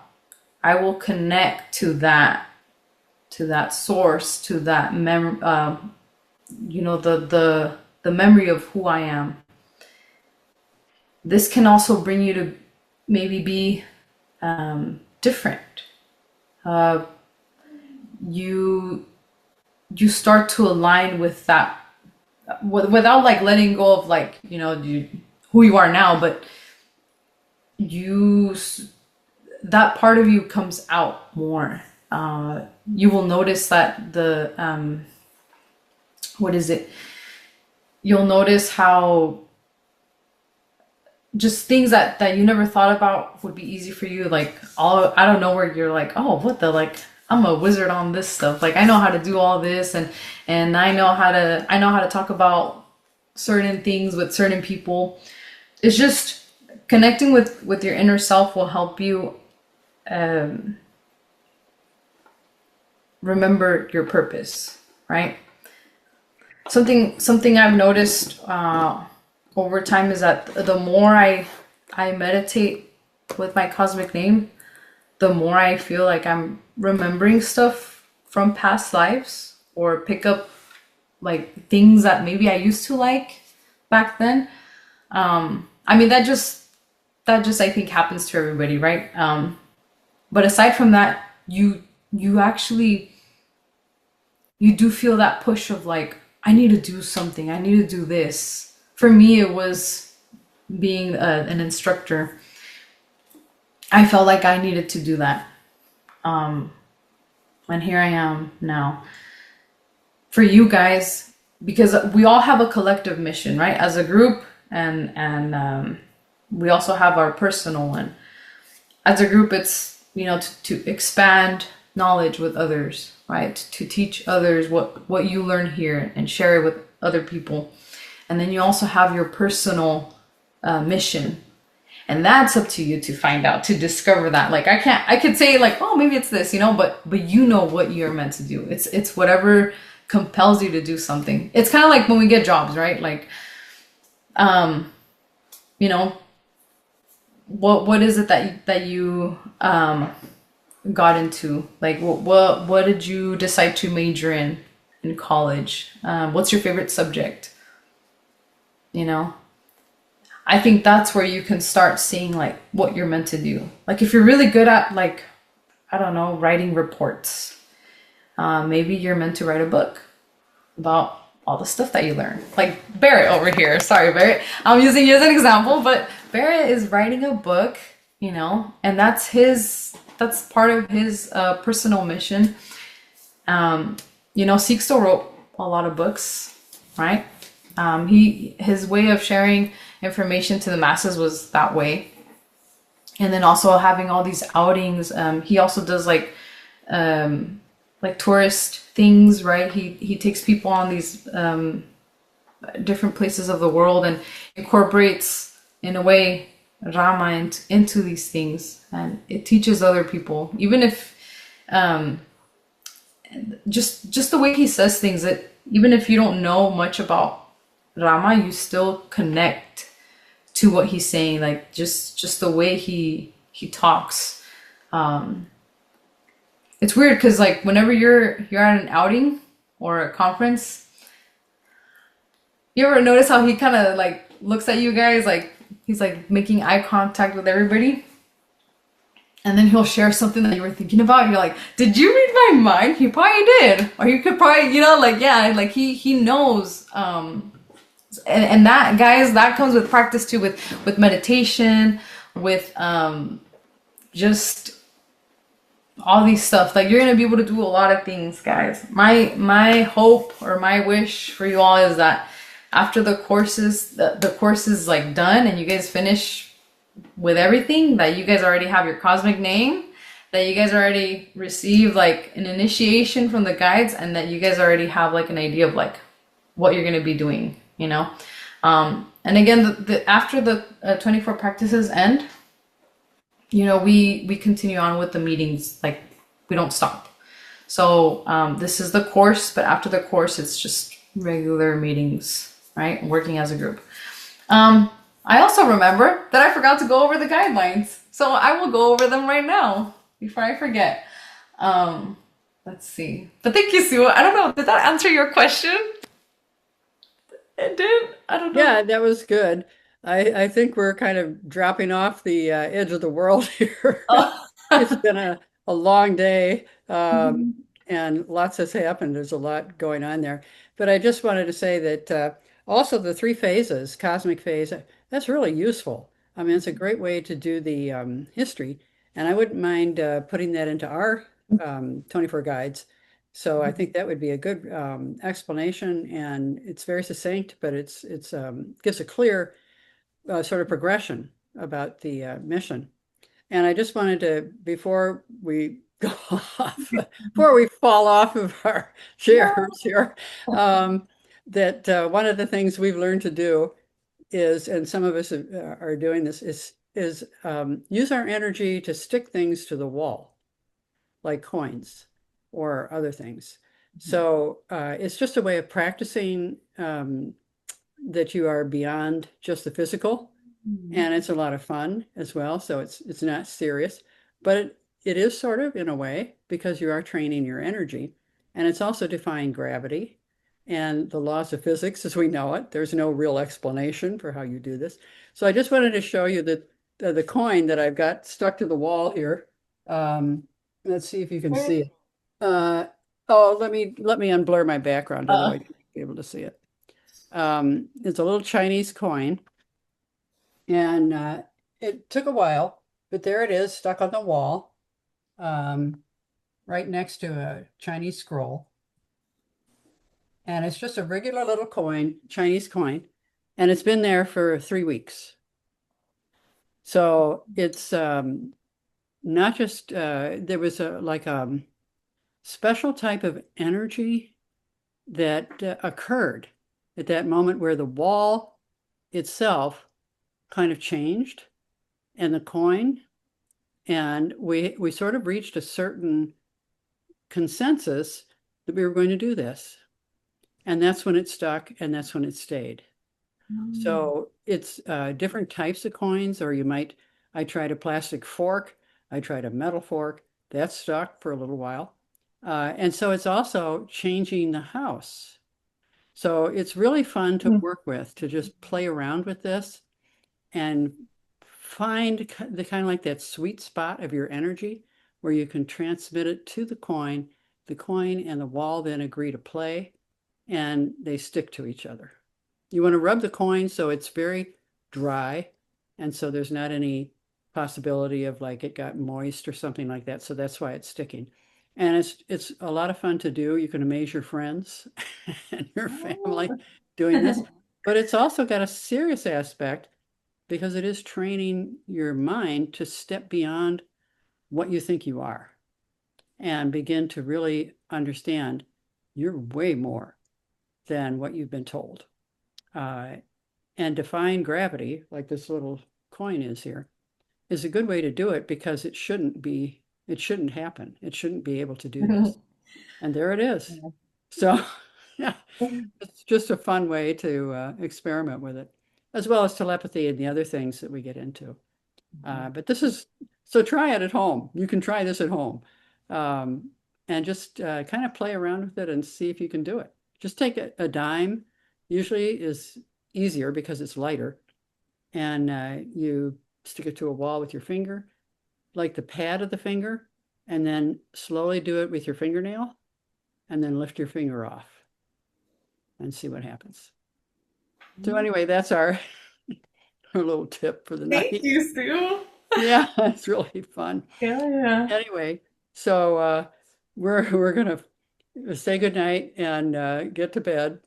A: I will connect to that source, to that the memory of who I am. This can also bring you to maybe be different. You start to align with that, without, like, letting go of, like, who you are now, but that part of you comes out more. You will notice that you'll notice how just things that you never thought about would be easy for you. Like, all out of nowhere, you're like, oh, what the, like, I'm a wizard on this stuff. Like, I know how to do all this, and I know how to talk about certain things with certain people. It's just connecting with your inner self will help you remember your purpose, right? Something I've noticed over time is that the more I meditate with my cosmic name, the more I feel like I'm remembering stuff from past lives, or pick up, like, things that maybe I used to like back then. I mean, that just I think happens to everybody, right? But aside from that, you do feel that push of, like, I need to do something. I need to do this. For me, it was being an instructor. I felt like I needed to do that. And here I am now. For you guys, because we all have a collective mission, right? As a group, and we also have our personal one. As a group, it's, you know, to expand knowledge with others, right? To teach others what you learn here and share it with other people. And then you also have your personal mission. And that's up to you to find out, to discover that. Like I could say like, oh, maybe it's this, you know, but you know what you're meant to do. It's whatever compels you to do something. It's kind of like when we get jobs, right? Like, you know, what is it that you got into? Like what did you decide to major in college? What's your favorite subject? You know? I think that's where you can start seeing like what you're meant to do. Like if you're really good at, like, I don't know, writing reports, maybe you're meant to write a book about all the stuff that you learn. Like Barrett over here. Sorry, Barrett. I'm using you as an example, but Barrett is writing a book, you know, and that's part of his personal mission. You know, Sixto wrote a lot of books, right? His way of sharing information to the masses was that way. And then also having all these outings. He also does like tourist things, right? He takes people on these different places of the world and incorporates, in a way, Rahma into these things, and it teaches other people. Even if just the way he says things, that even if you don't know much about Rahma, you still connect to what he's saying. Like just the way he talks. It's weird because like whenever you're at an outing or a conference, you ever notice how he kind of like looks at you guys, like he's like making eye contact with everybody, and then he'll share something that you were thinking about, and you're like, did you read my mind? He probably did. Or you could probably, you know, like, yeah, like he knows. And that, guys, that comes with practice too, with meditation, with just all these stuff. Like you're gonna be able to do a lot of things, guys. My hope or my wish for you all is that after the course is like done and you guys finish with everything, that you guys already have your cosmic name, that you guys already received like an initiation from the guides, and that you guys already have like an idea of like what you're gonna be doing, you know. And again, after the 24 practices end, you know, we continue on with the meetings. Like we don't stop. So this is the course, but after the course, it's just regular meetings, right? Working as a group. I also remember that I forgot to go over the guidelines, so I will go over them right now before I forget. Let's see. But thank you, Sue. I don't know. Did that answer your question? It did. I don't know.
G: Yeah, that was good. I think we're kind of dropping off the edge of the world here.
A: Oh.
G: It's been a long day, and lots has happened. There's a lot going on there. But I just wanted to say that also the 3 phases, cosmic phase, that's really useful. I mean, it's a great way to do the history, and I wouldn't mind putting that into our 24 guides. So I think that would be a good explanation, and it's very succinct, but it's gives a clear sort of progression about the mission. And I just wanted to, before we go off, before we fall off of our chairs here, that one of the things we've learned to do is, and some of us are doing this, is use our energy to stick things to the wall, like coins or other things. So it's just a way of practicing that you are beyond just the physical, and it's a lot of fun as well. So it's not serious, but it is sort of in a way, because you are training your energy, and it's also defying gravity and the laws of physics as we know it. There's no real explanation for how you do this. So I just wanted to show you that the coin that I've got stuck to the wall here. Let's see if you can see it. Oh, let me unblur my background, otherwise you won't be able to see it. It's a little Chinese coin, and it took a while, but there it is, stuck on the wall, right next to a Chinese scroll. And it's just a regular little coin, Chinese coin, and it's been there for 3 weeks. So it's not just there was a special type of energy that occurred at that moment where the wall itself kind of changed and the coin, and we sort of reached a certain consensus that we were going to do this. And that's when it stuck, and that's when it stayed. So it's different types of coins, or I tried a plastic fork, I tried a metal fork, that stuck for a little while. And so it's also changing the house. So it's really fun to work with, to just play around with this and find the kind of like that sweet spot of your energy where you can transmit it to the coin and the wall then agree to play, and they stick to each other. You want to rub the coin so it's very dry, and so there's not any possibility of like it got moist or something like that. So that's why it's sticking. And it's a lot of fun to do. You can amaze your friends and your family doing this. But it's also got a serious aspect because it is training your mind to step beyond what you think you are and begin to really understand you're way more than what you've been told. And defying gravity, like this little coin is here, is a good way to do it because it shouldn't happen. It shouldn't be able to do this. And there it is. So yeah, it's just a fun way to experiment with it, as well as telepathy and the other things that we get into. But so try it at home. You can try this at home, and just kind of play around with it and see if you can do it. Just take a dime, usually is easier because it's lighter, and you stick it to a wall with your finger, like the pad of the finger, and then slowly do it with your fingernail, and then lift your finger off and see what happens. So anyway, that's our little tip for the night.
A: Thank you, Sue.
G: Yeah, it's really fun.
A: Yeah.
G: Anyway, so we're gonna say goodnight and get to bed.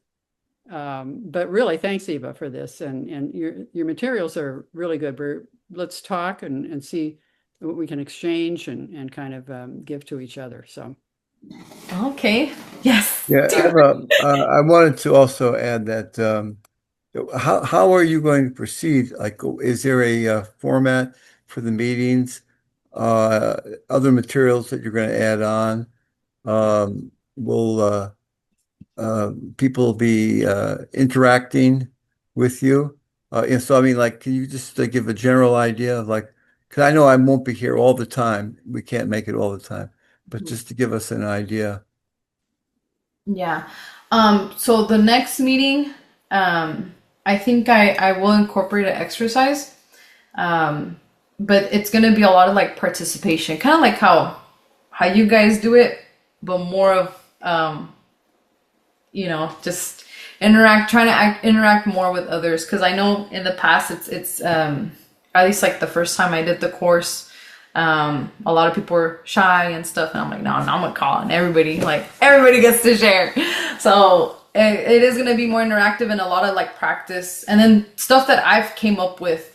G: But really, thanks, Eva, for this, and your materials are really good. Let's talk and see what we can exchange and kind of give to each other. So
A: Okay. Yes.
D: Yeah, I wanted to also add that how are you going to proceed? Like, is there a format for the meetings? Other materials that you're going to add on? Will people be interacting with you? And so, I mean, like, can you just give a general idea of like, because I know I won't be here all the time. We can't make it all the time, but just to give us an idea.
A: Yeah. So the next meeting, I think I will incorporate an exercise. But it's gonna be a lot of like participation, kind of like how you guys do it, but more of just trying to interact more with others. Because I know in the past it's at least like the first time I did the course, a lot of people were shy and stuff, and I'm like, no, I'm gonna call, and everybody gets to share. So it is gonna be more interactive and a lot of like practice, and then stuff that I've came up with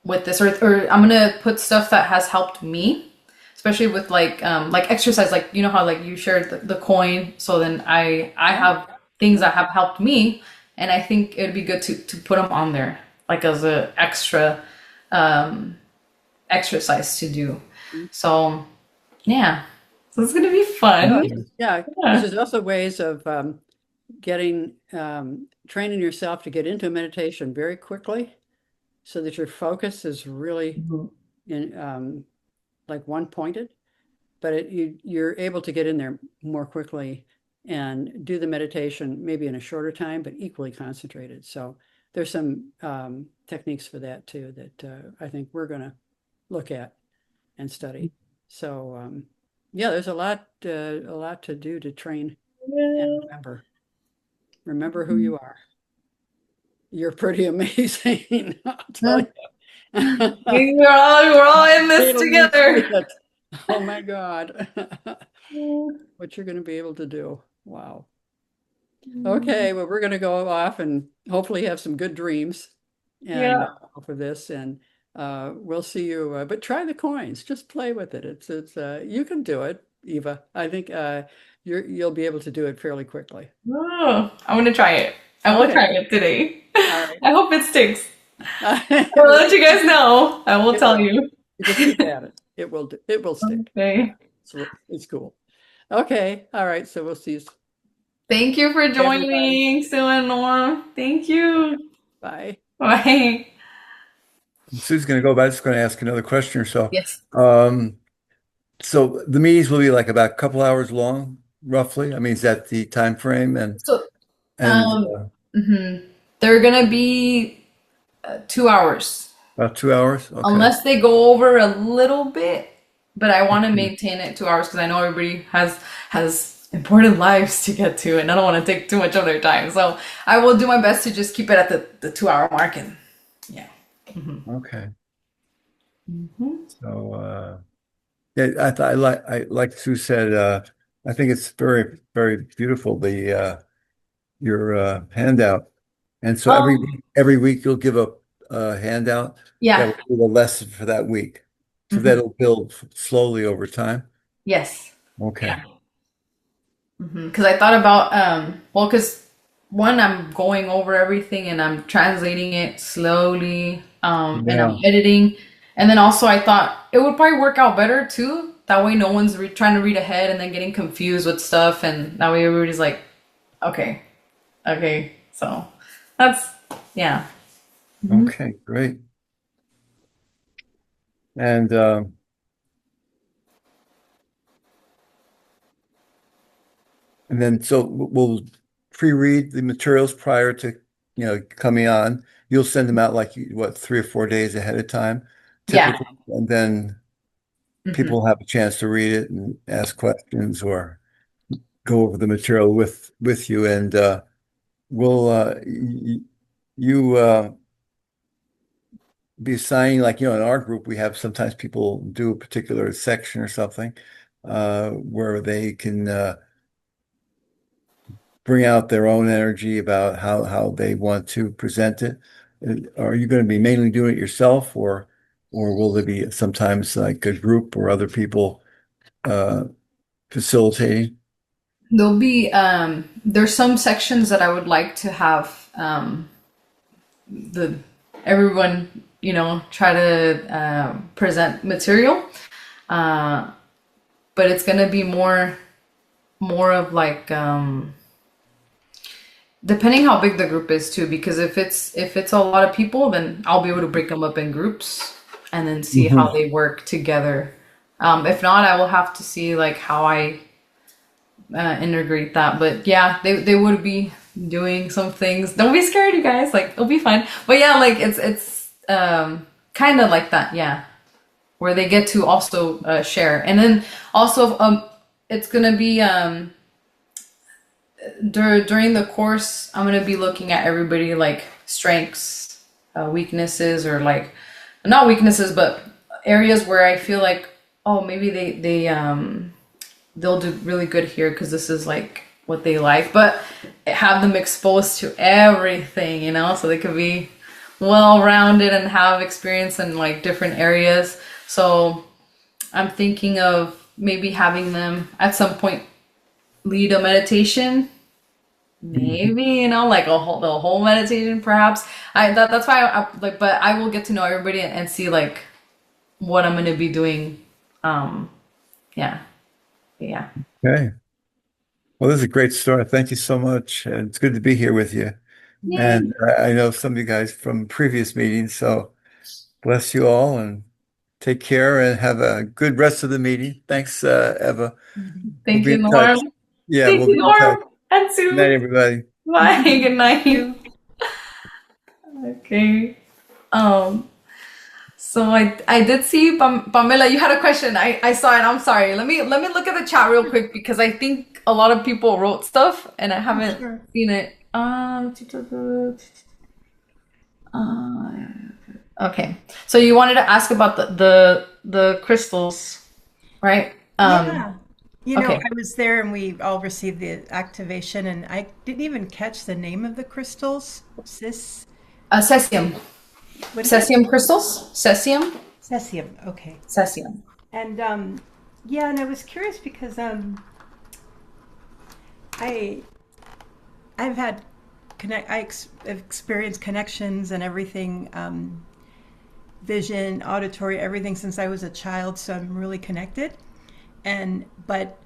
A: this, or I'm gonna put stuff that has helped me, especially with like exercise, like how like you shared the coin. So then I have things that have helped me, and I think it'd be good to put them on there like as a extra exercise to do. So yeah, so it's gonna be fun.
G: Yeah, there's also ways of getting training yourself to get into meditation very quickly, so that your focus is really in like one pointed, but you're able to get in there more quickly and do the meditation maybe in a shorter time, but equally concentrated. So there's some techniques for that too that I think we're going to look at and study. So yeah, there's a lot to do to train and remember who you are. You're pretty amazing, I'll tell you.
A: We're all in this together.
G: Oh my God. What you're going to be able to do. Wow. Okay, well, we're going to go off and hopefully have some good dreams and
A: Yeah.
G: for this, and we'll see you. But try the coins, just play with it. It's you can do it, Eva. I think you'll be able to do it fairly quickly.
A: Oh, I'm gonna try it. I will
G: Okay.
A: try it today.
G: All right.
A: I hope it sticks. I'll
G: Well,
A: let you guys know. I will
G: it
A: tell
G: will.
A: you.
G: Just keep at it. It will stick.
A: Okay.
G: It's cool. Okay. All right. So we'll see you.
A: Thank you for
G: Everybody.
A: joining, Sue and Norm. Thank you.
G: Bye.
A: Bye.
D: Sue's going to go, but I'm just going to ask another question or so.
A: Yes.
D: So the meetings will be like about a couple hours long, roughly. I mean, is that the time frame? And
A: So,
D: and
A: they're gonna be 2 hours,
D: about 2 hours. Okay.
A: unless they go over a little bit. But I want to maintain it 2 hours because I know everybody has important lives to get to, and I don't want to take too much of their time. So I will do my best to just keep it at the 2 hour mark, and yeah.
D: Okay. So yeah, I like Sue said. I think it's very very beautiful. Your handout, and so every week you'll give a handout
A: Yeah.
D: that will be the lesson for that week. So that'll build slowly over time.
A: Yes.
D: Okay.
A: Yeah. Because I thought about well, because one, I'm going over everything and I'm translating it slowly, and I'm editing, and then also I thought it would probably work out better too. That way, no one's trying to read ahead and then getting confused with stuff, and that way everybody's like, okay. So that's yeah.
D: Okay, great. And then so we'll pre-read the materials prior to coming on. You'll send them out like what 3 or 4 days ahead of time,
A: Yeah.
D: typically, and then people have a chance to read it and ask questions or go over the material with you. And will you be assigning, like, in our group, we have sometimes people do a particular section or something where they can bring out their own energy about how they want to present it. Are you going to be mainly doing it yourself, or will there be sometimes like a group or other people facilitating?
A: There'll be there's some sections that I would like to have everyone try to present material, but it's gonna be more of like depending how big the group is too, because if it's a lot of people, then I'll be able to break them up in groups and then see how they work together. If not, I will have to see like how I integrate that. But yeah, they would be doing some things. Don't be scared, you guys. Like, it'll be fine. But yeah, like it's kind of like that. Yeah, where they get to also share, and then also it's gonna be during the course, I'm gonna be looking at everybody like strengths, weaknesses, or like not weaknesses, but areas where I feel like, oh, maybe they'll do really good here because this is like what they like, but have them exposed to everything, so they could be well-rounded and have experience in like different areas. So I'm thinking of maybe having them at some point lead a meditation, maybe, like the whole meditation, perhaps. That's why I like, but I will get to know everybody and see like what I'm going to be doing. Yeah.
D: Okay. Well, this is a great story. Thank you so much. And it's good to be here with you.
A: Yay.
D: And I know some of you guys from previous meetings, so bless you all and take care and have a good rest of the meeting. Thanks, Eva.
A: Thank
D: We'll
A: you,
D: be in
A: Norm.
D: touch. Yeah,
A: Thank
D: we'll
A: you,
D: be in touch.
A: Norm and Sue.
D: Good night, everybody.
A: Bye. Good night. Okay. So I did see Pamela, you had a question. I saw it. I'm sorry. Let me look at the chat real quick because I think a lot of people wrote stuff and I haven't seen it. Okay. So you wanted to ask about the crystals, right?
F: Yeah.
N: You know,
A: Okay.
N: I was there and we all received the activation, and I didn't even catch the name of the crystals.
A: Cesium.
N: What is it?
A: Cesium crystals? Cesium?
N: Cesium. Okay.
A: Cesium.
N: And yeah, and I was curious because I I've had I've experienced connections and everything, vision, auditory, everything since I was a child, so I'm really connected. And but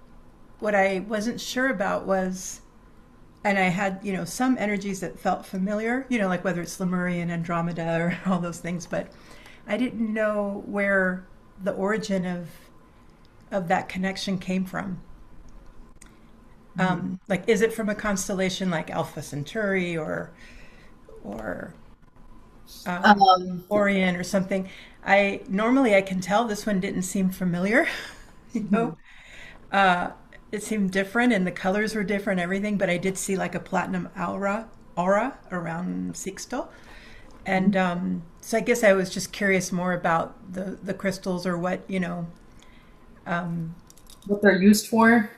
N: what I wasn't sure about was, and I had, some energies that felt familiar, like whether it's Lemurian, Andromeda, or all those things, but I didn't know where the origin of that connection came from. Like, is it from a constellation like Alpha Centauri or
A: Um,
N: Orion or something? I normally I can tell this one didn't seem familiar, you know. Uh, it seemed different, and the colors were different, everything. But I did see like a platinum aura around Sixto, and so I guess I was just curious more about the crystals or what Um,
A: what they're used for.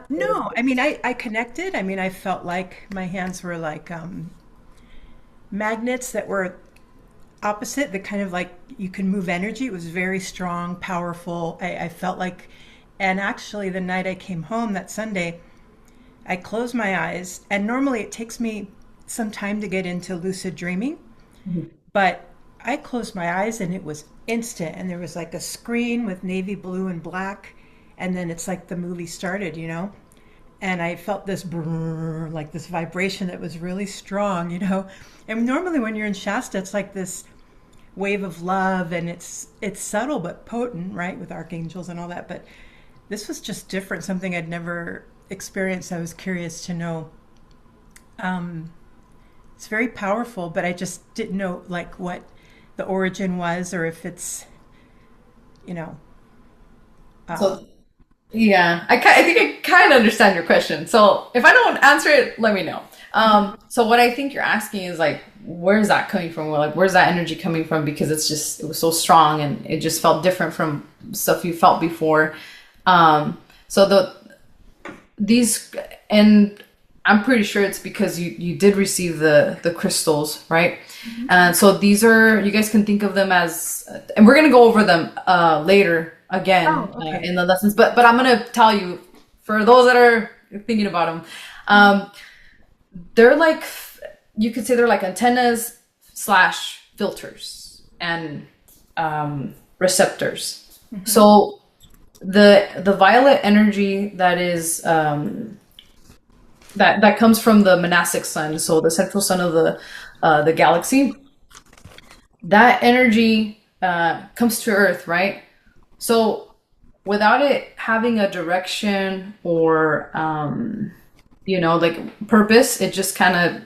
N: no, I mean I connected. I mean I felt like my hands were like magnets that were opposite, that kind of like you can move energy. It was very strong, powerful. I felt like, and actually the night I came home that Sunday, I closed my eyes, and normally it takes me some time to get into lucid dreaming, but I closed my eyes and it was instant. And there was like a screen with navy blue and black, and then it's like the movie started, and I felt this brrr, like this vibration that was really strong. And normally when you're in Shasta, it's like this wave of love, and it's subtle but potent, right, with archangels and all that. But this was just different, something I'd never experienced. I was curious to know. It's very powerful, but I just didn't know like what the origin was, or if it's, you know, um,
A: So yeah, I think I kind of understand your question. So if I don't answer it, let me know. So what I think you're asking is like, where's that coming from? Or like, where's that energy coming from? Because it was so strong and it just felt different from stuff you felt before. So these, and I'm pretty sure it's because you did receive the crystals, right? And so these are, you guys can think of them as, and we're gonna go over them later again
N: oh, okay.
A: in the lessons. But I'm gonna tell you, for those that are thinking about them, they're like, you could say they're like antennas slash filters and receptors. So the violet energy that is that comes from the monastic sun, so the central sun of the galaxy, that energy comes to Earth, right? So without it having a direction or like purpose, it just kind of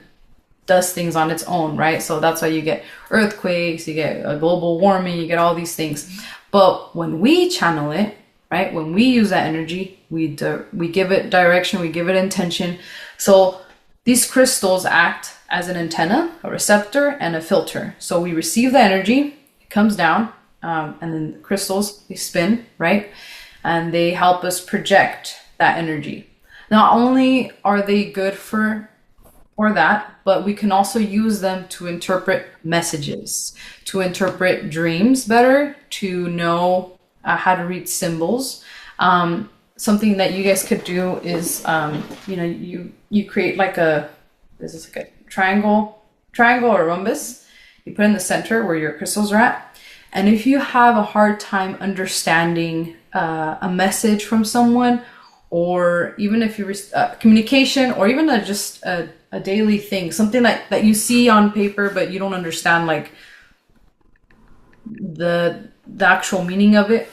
A: does things on its own, right? So that's why you get earthquakes, you get a global warming, you get all these things. But when we channel it, right, when we use that energy, we give it direction, we give it intention. So these crystals act as an antenna, a receptor, and a filter. So we receive the energy, it comes down, and then the crystals, they spin, right? And they help us project that energy. Not only are they good for that, but we can also use them to interpret messages, to interpret dreams better, to know how to read symbols. Something that you guys could do is, you create like this is like a triangle or rhombus. You put in the center where your crystals are at. And if you have a hard time understanding a message from someone, or even if you communication, or even just a daily thing, something that you see on paper but you don't understand like the actual meaning of it,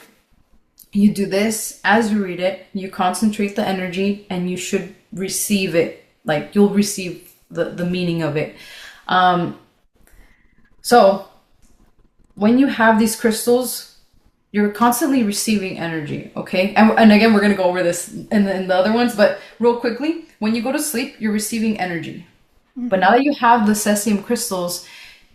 A: you do this. As you read it, you concentrate the energy and you should receive it, like you'll receive the meaning of it. So when you have these crystals, you're constantly receiving energy, okay? And again, we're going to go over this in the other ones, but real quickly, when you go to sleep, you're receiving energy. But now that you have the cesium crystals,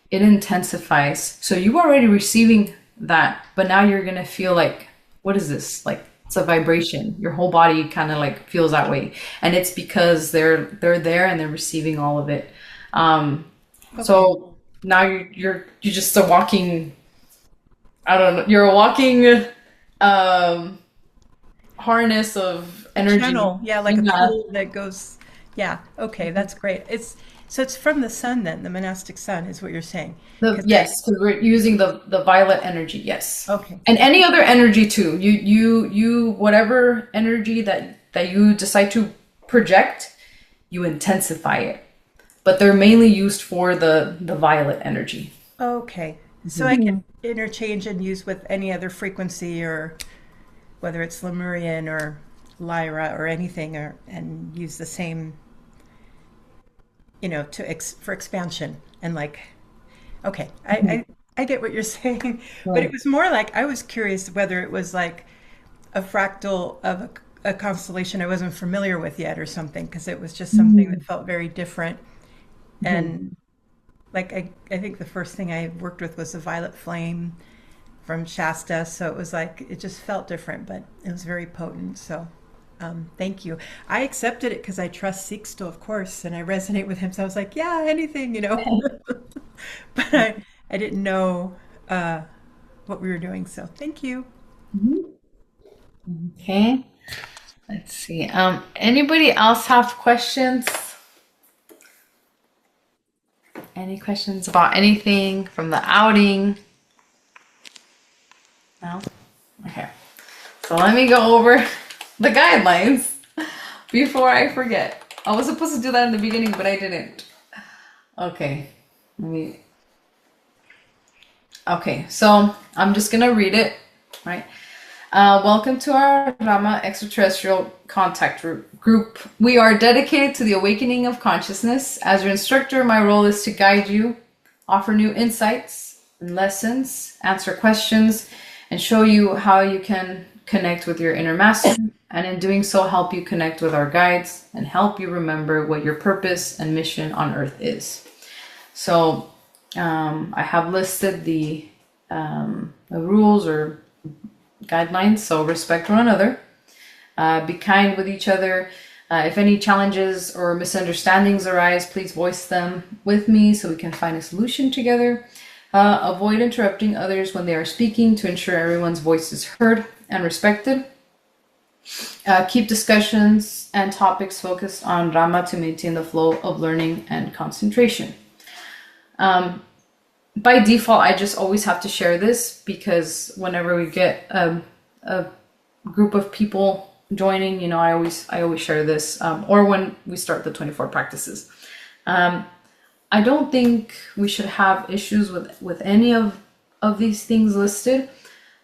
A: it intensifies. So you were already receiving that, but now you're going to feel like, what is this? Like It's a vibration. Your whole body kind of like feels that way, and it's because they're there and they're receiving all of it. So now you're just a walking, I don't know, you're a walking harness of energy.
N: Channel, yeah, like a pool that goes. Yeah, okay, that's great. It's from the sun then, the monastic sun is what you're saying.
A: Yes, because we're using the violet energy. Yes.
N: Okay.
A: And any other energy too. You whatever energy that you decide to project, you intensify it. But they're mainly used for the violet energy.
N: Okay. So I can interchange and use with any other frequency, or whether it's Lemurian or Lyra or anything, and use the same, for expansion and like, okay, I get what you're saying, but it was more like I was curious whether it was like a fractal of a constellation I wasn't familiar with yet or something, because it was just something that felt very different. And like I think the first thing I worked with was the violet flame from Shasta, so it was like it just felt different, but it was very potent. So thank you. I accepted it because I trust Sixto, of course, and I resonate with him. So I was like, yeah, anything, But I didn't know what we were doing. So thank you.
A: Okay. Let's see. Anybody else have questions? Any questions about anything from the outing? No? Okay. So let me go over the guidelines before I forget. I was supposed to do that in the beginning, but I didn't. Okay. Okay, so I'm just gonna read it, right? Welcome to our Rahma extraterrestrial contact group. We are dedicated to the awakening of consciousness. As your instructor, my role is to guide you, offer new insights and lessons, answer questions, and show you how you can connect with your inner master, and in doing so, help you connect with our guides and help you remember what your purpose and mission on Earth is. So I have listed the rules or guidelines. So respect one another, be kind with each other. If any challenges or misunderstandings arise, please voice them with me so we can find a solution together. Avoid interrupting others when they are speaking to ensure everyone's voice is heard and respected. Keep discussions and topics focused on Rahma to maintain the flow of learning and concentration. By default, I just always have to share this because whenever we get a group of people joining, I always share this, or when we start the 24 practices. I don't think we should have issues with any of these things listed,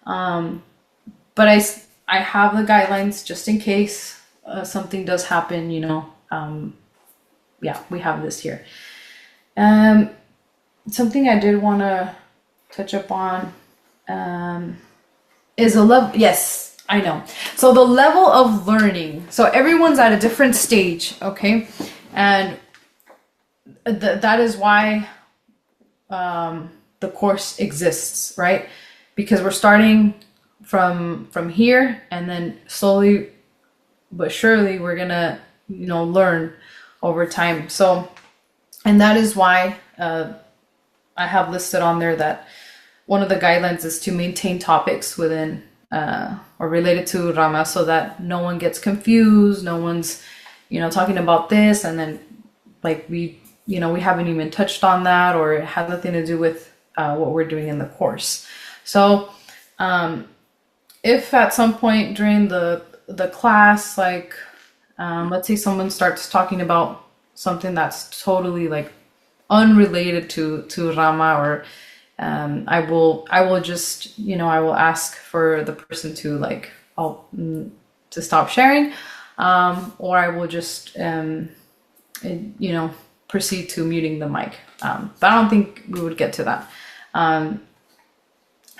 A: but I have the guidelines just in case something does happen. Yeah, we have this here. Something I did want to touch up on is a level. Yes, I know. So the level of learning. So everyone's at a different stage, okay? And that is why the course exists, right? Because we're starting from here, and then slowly but surely we're gonna, learn over time. So, and that is why I have listed on there that one of the guidelines is to maintain topics within or related to Rahma so that no one gets confused. No one's, talking about this and then like we haven't even touched on that, or it has nothing to do with what we're doing in the course. So if at some point during the class, like let's say someone starts talking about something that's totally like unrelated to Rahma, or I will just I will ask for the person to like to stop sharing, or I will just proceed to muting the mic, but I don't think we would get to that. And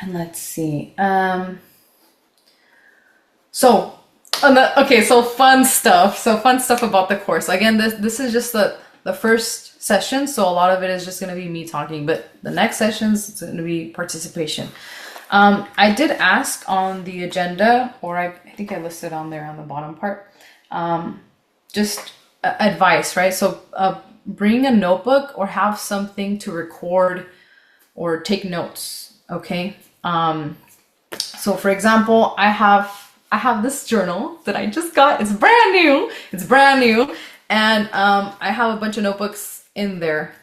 A: let's see, so fun stuff about the course. Again, this is just the first session, so a lot of it is just going to be me talking, but the next sessions it's going to be participation. I did ask on the agenda, or I think I listed on there on the bottom part, just advice, right? So bring a notebook or have something to record or take notes, okay? So for example, I have this journal that I just got. It's brand new. It's brand new. And I have a bunch of notebooks in there,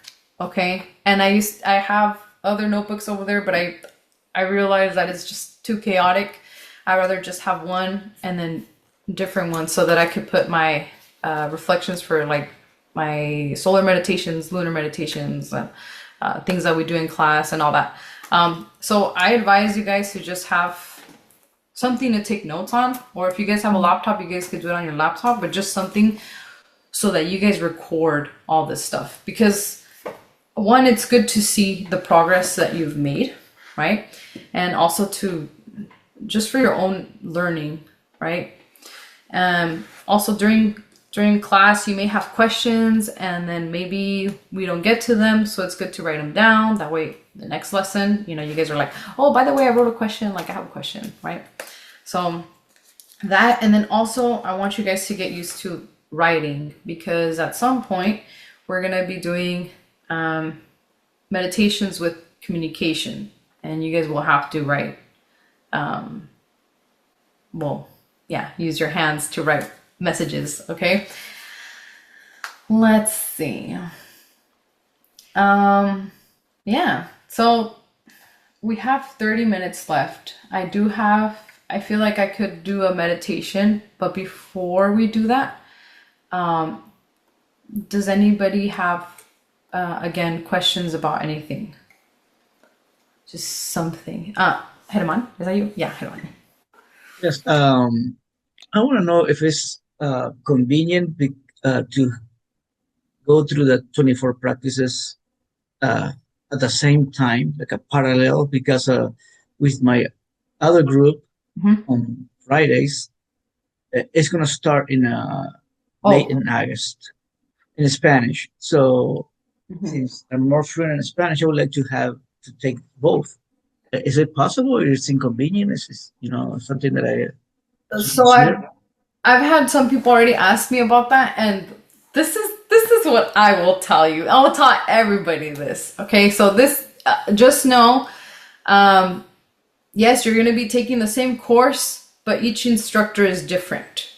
A: okay? And I have other notebooks over there, but I realized that it's just too chaotic. I'd rather just have one and then different ones so that I could put my reflections for like my solar meditations, lunar meditations, things that we do in class and all that. So I advise you guys to just have something to take notes on, or if you guys have a laptop, you guys could do it on your laptop, but just something so that you guys record all this stuff. Because one, it's good to see the progress that you've made, right? And also to just for your own learning, right? Also during class, you may have questions and then maybe we don't get to them. So it's good to write them down. That way the next lesson, you guys are like, oh, by the way, I wrote a question, like I have a question, right? So that, and then also I want you guys to get used to writing, because at some point we're going to be doing meditations with communication, and you guys will have to write, use your hands to write messages, okay? Let's see. So we have 30 minutes left. I feel like I could do a meditation, but before we do that, does anybody have, again, questions about anything? Just something. Herman, is that you? Yeah, Herman.
C: Yes. I want to know if it's convenient to go through the 24 practices at the same time, like a parallel, because with my other group on Fridays, it's going to start in late in August in Spanish. So since I'm more fluent in Spanish, I would like to take both. Is it possible, or is it inconvenient? Is something that I should
A: So
C: consider?
A: I've had some people already ask me about that, and this is what I will tell you. I will tell everybody this. Okay, so this just know, yes, you're going to be taking the same course, but each instructor is different.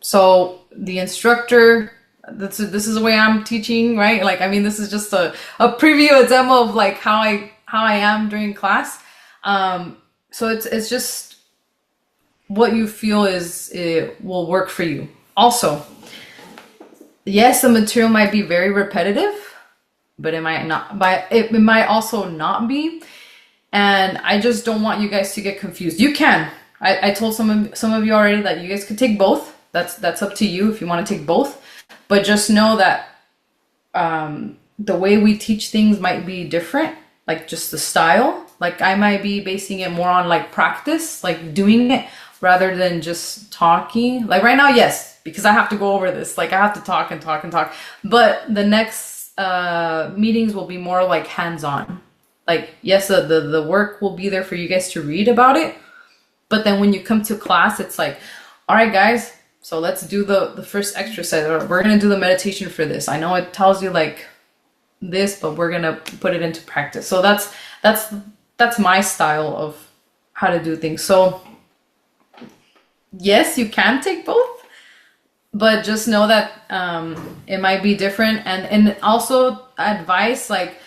A: So the instructor, this is the way I'm teaching, right? Like, I mean, this is just a preview, a demo of like how I am during class. So it's just what you feel it will work for you. Also, yes, the material might be very repetitive, but it might not. But it might also not be. And I just don't want you guys to get confused. You can. I told some of you already that you guys could take both. That's up to you if you want to take both. But just know that the way we teach things might be different. Like just the style. Like I might be basing it more on like practice, like doing it, rather than just talking. Like right now, yes, because I have to go over this. Like I have to talk and talk and talk. But the next meetings will be more like hands-on. Like, yes, the work will be there for you guys to read about it. But then when you come to class, it's like, all right, guys, so let's do the first exercise. Or we're going to do the meditation for this. I know it tells you like this, but we're going to put it into practice. So that's my style of how to do things. So yes, you can take both, but just know that it might be different. And also advice, like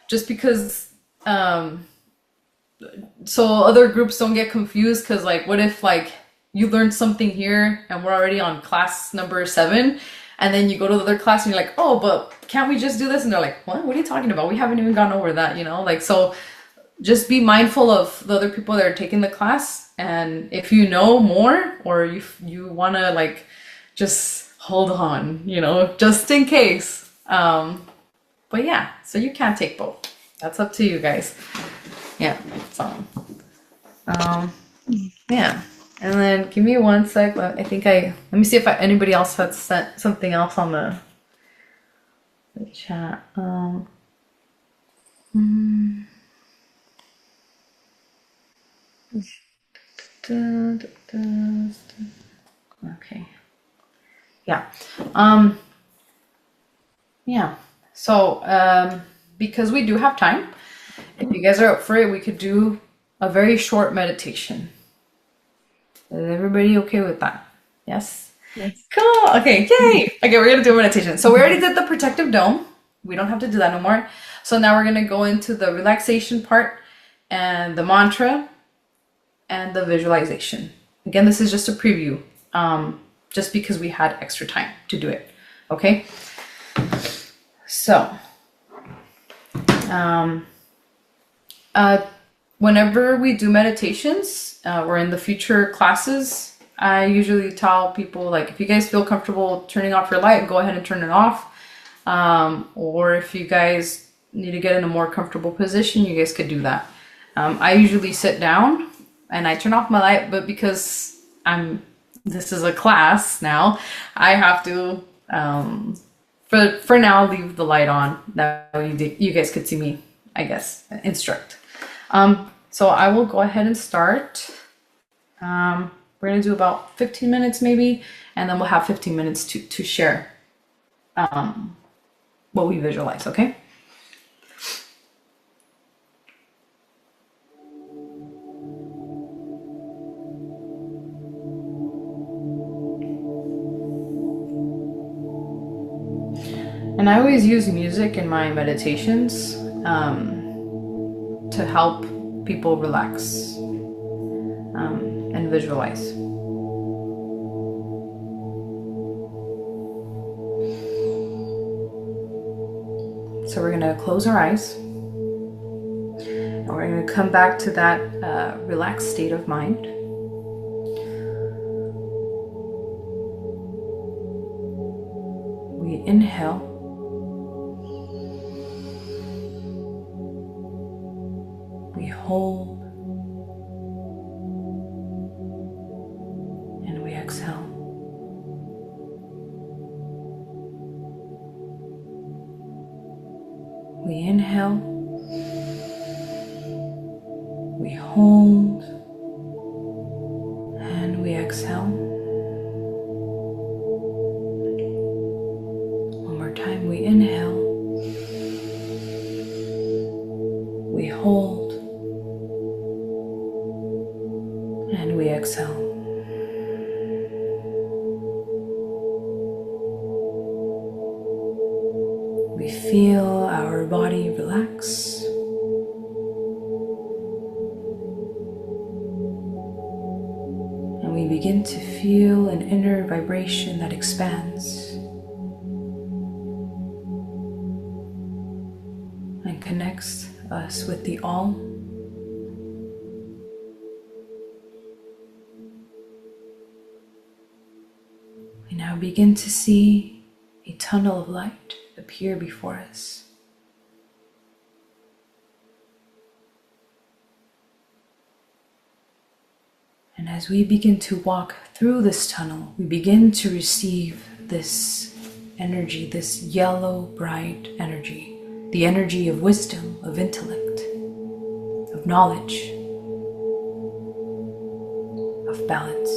A: just because so other groups don't get confused, because like what if like you learned something here and we're already on class number 7, and then you go to the other class and you're like, oh, but can't we just do this? And they're like, what are you talking about? We haven't even gone over that, like, so just be mindful of the other people that are taking the class. And if you know more, or you want to like just hold on, just in case. But yeah, so you can take both. That's up to you guys. Yeah. So, yeah. And then give me one sec. I think let me see if anybody else had sent something else on the chat. Okay. Yeah. Yeah. So, because we do have time, if you guys are up for it, we could do a very short meditation. Is everybody okay with that? Yes?
H: Yes.
A: Cool. Okay. Yay. Okay, we're going to do a meditation. So we already did the protective dome. We don't have to do that no more. So now we're going to go into the relaxation part and the mantra and the visualization. Again, this is just a preview, just because we had extra time to do it. Okay? So, whenever we do meditations, or in the future classes, I usually tell people, like, if you guys feel comfortable turning off your light, go ahead and turn it off. Or if you guys need to get in a more comfortable position, you guys could do that. I usually sit down and I turn off my light, but because this is a class now, I have to, for now, leave the light on. That way you guys could see me, I guess, instruct. So I will go ahead and start. We're gonna do about 15 minutes maybe, and then we'll have 15 minutes to share what we visualize, okay? And I always use music in my meditations to help people relax and visualize. So we're gonna close our eyes and we're gonna come back to that relaxed state of mind. We inhale. We hold. And we exhale. We inhale. We hold. And we exhale. One more time. We inhale. We hold. And we exhale. We feel our body relax. And we begin to feel an inner vibration that expands and connects us with the all. We now begin to see a tunnel of light appear before us. And as we begin to walk through this tunnel, we begin to receive this energy, this yellow, bright energy, the energy of wisdom, of intellect, of knowledge, of balance.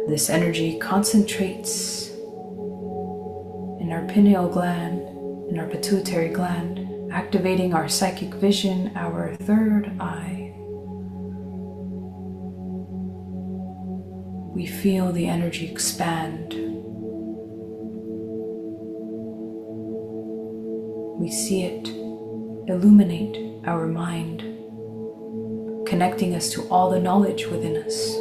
A: This energy concentrates in our pineal gland, in our pituitary gland, activating our psychic vision, our third eye. We feel the energy expand. We see it illuminate our mind, connecting us to all the knowledge within us.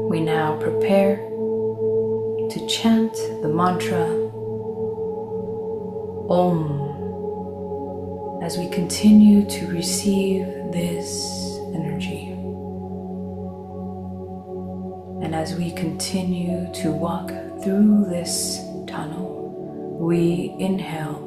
A: We now prepare to chant the mantra Om as we continue to receive this energy. And as we continue to walk through this tunnel, we inhale.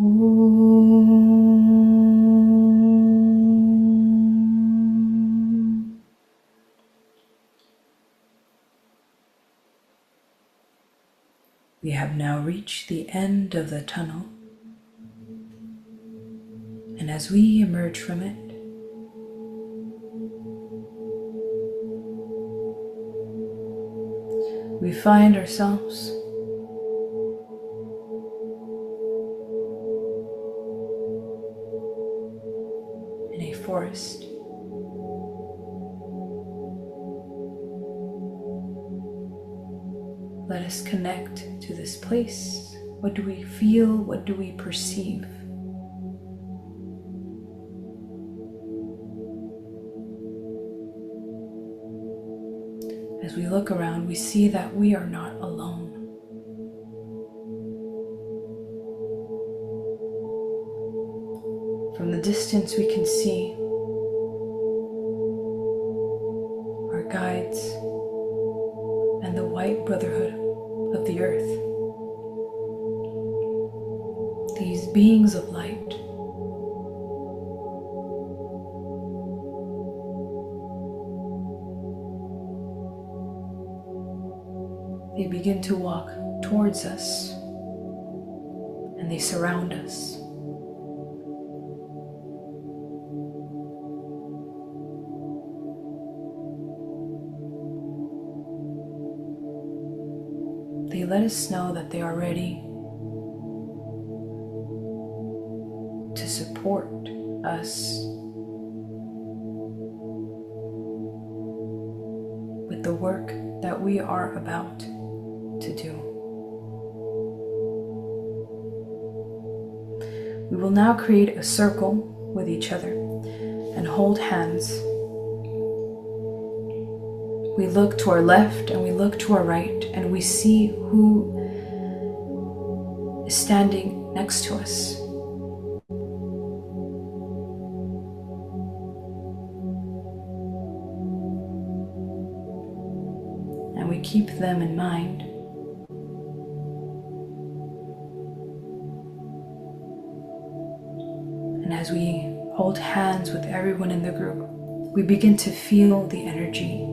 A: We have now reached the end of the tunnel, and as we emerge from it, we find ourselves in a forest. Let us connect to this place. What do we feel? What do we perceive? As we look around, we see that we are not alone. From the distance, we can see our guides and the white brotherhood of the earth. These beings of light. They begin to walk towards us, and they surround us. They let us know that they are ready to support us with the work that we are about to do. We will now create a circle with each other and hold hands. We look to our left and we look to our right, and we see who is standing next to us. And we keep them in mind. And as we hold hands with everyone in the group, we begin to feel the energy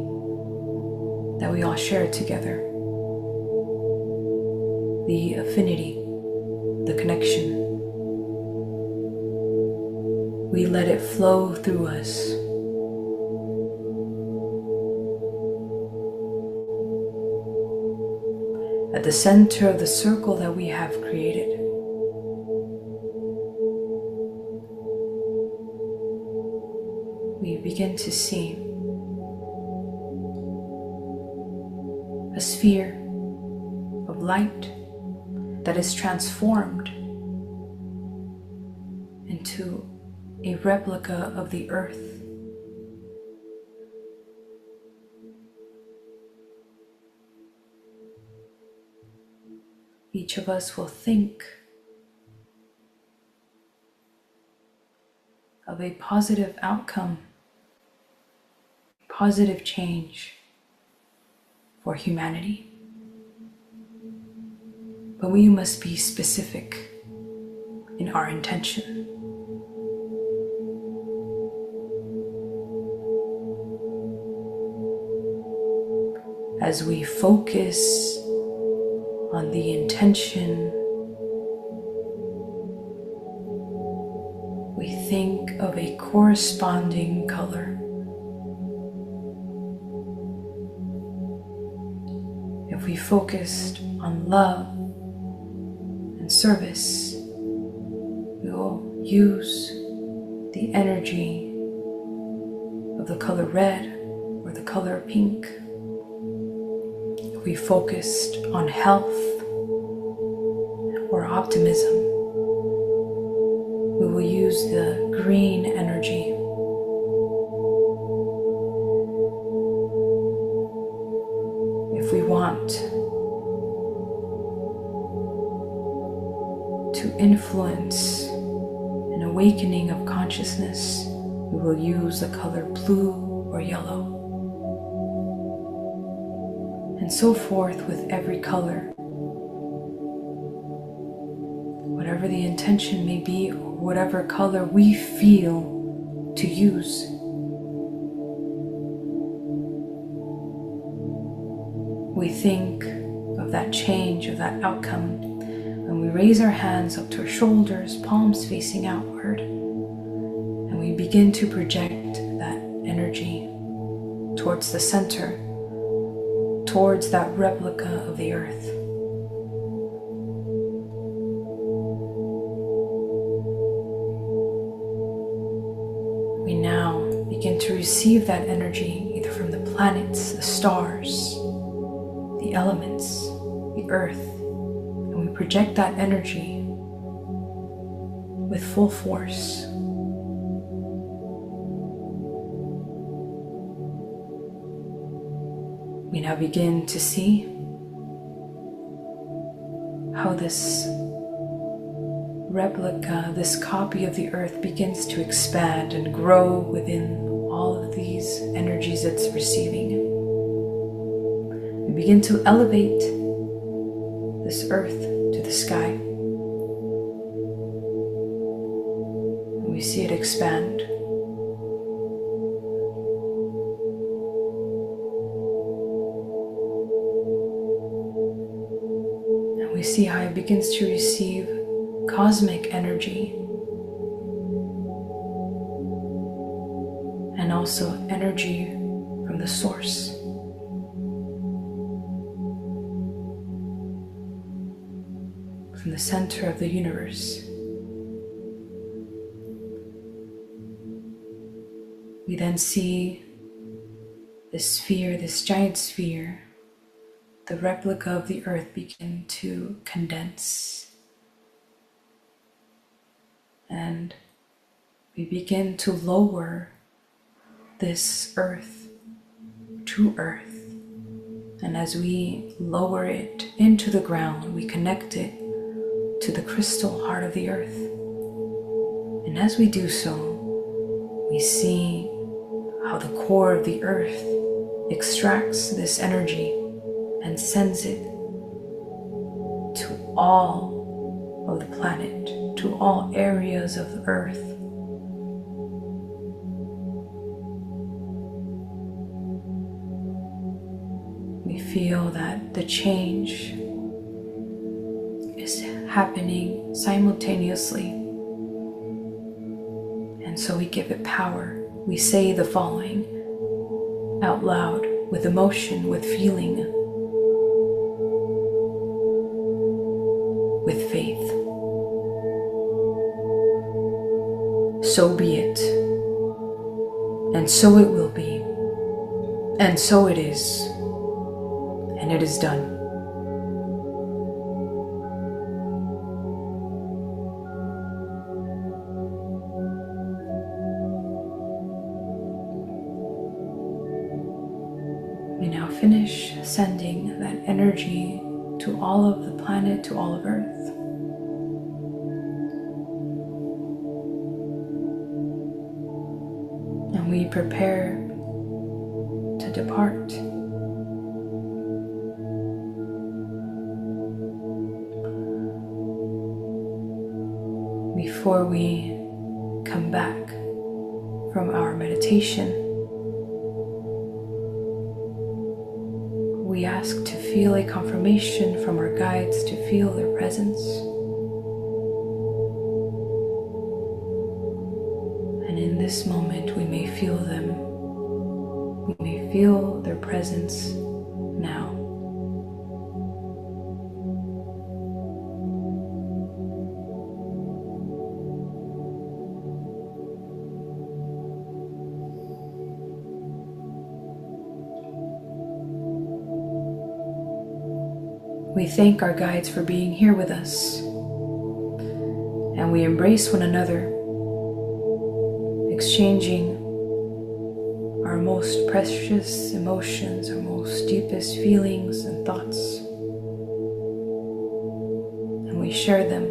A: that we all share together. The affinity, the connection. We let it flow through us. At the center of the circle that we have created, we begin to see a sphere of light that is transformed into a replica of the earth. Each of us will think of a positive outcome, positive change for humanity. But we must be specific in our intention. As we focus on the intention, we think of a corresponding color. If we focused on love and service, we will use the energy of the color red or the color pink. If we focused on health or optimism, we will use the green energy. If we want to influence an awakening of consciousness, we will use the color blue or yellow. And so forth with every color. whatever the intention may be, or whatever color we feel to use. We think of that change, of that outcome, when we raise our hands up to our shoulders, palms facing outward, and we begin to project that energy towards the center, towards that replica of the earth. We now begin to receive that energy either from the planets, the stars, the elements, the earth, and we project that energy with full force. We now begin to see how this replica, this copy of the earth begins to expand and grow within all of these energies it's receiving. We begin to elevate this earth to the sky. We see it expand. And we see how it begins to receive cosmic energy and also energy from the source. From the center of the universe. We then see this sphere, this giant sphere, the replica of the earth, begin to condense. And we begin to lower this earth to earth. And as we lower it into the ground, we connect it to the crystal heart of the earth. And as we do so, we see how the core of the earth extracts this energy and sends it to all of the planet, to all areas of the earth. We feel that the change is happening simultaneously. And so we give it power. We say the following out loud, with emotion, with feeling, with faith. So be it, and so it will be, and so it is, and it is done. We now finish sending that energy to all of the planet, to all of Earth. And we prepare to depart. Before we come back from our meditation, we ask to feel a confirmation from our guides to feel their presence. And in this moment, we may feel them. We may feel their presence now. We thank our guides for being here with us, and we embrace one another, exchanging our most precious emotions, our most deepest feelings and thoughts, and we share them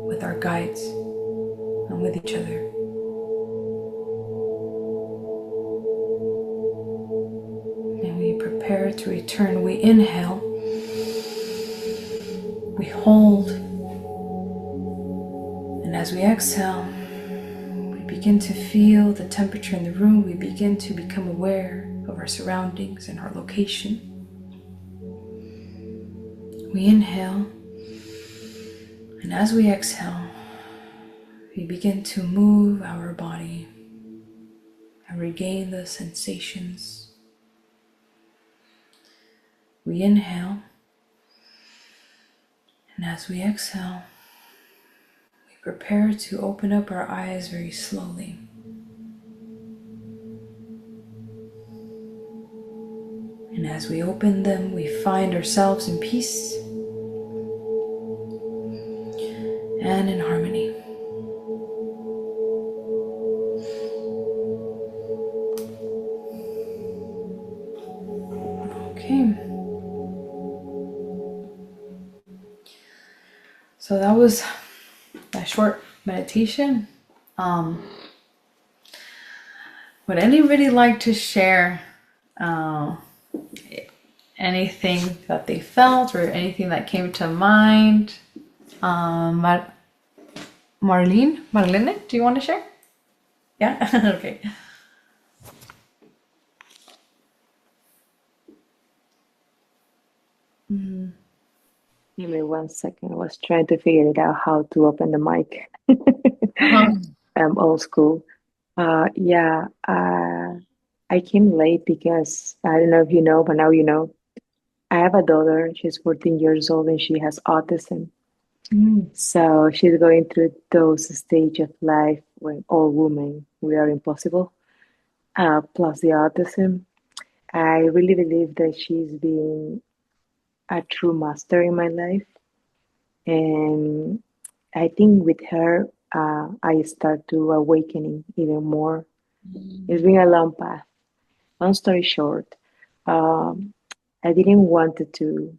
A: with our guides and with each other. And we prepare to return. We inhale. We hold, as we exhale, we begin to feel the temperature in the room. We begin to become aware of our surroundings and our location. We inhale, and as we exhale, we begin to move our body and regain the sensations. We inhale, and as we exhale, we prepare to open up our eyes very slowly. And as we open them, we find ourselves in peace and in harmony. Okay. So that was a short meditation. Would anybody like to share anything that they felt or anything that came to mind? Marlene, do you want to share? Yeah? Okay.
O: Give me 1 second. I was trying to figure it out how to open the mic. I'm old school. Yeah, I came late because I don't know if you know, but now you know. I have a daughter. She's 14 years old and she has autism. So she's going through those stage of life when all women, we are impossible, plus the autism. I really believe that she's been a true master in my life. And I think with her, I start to awakening even more. It's been a long path. Long story short, I didn't want to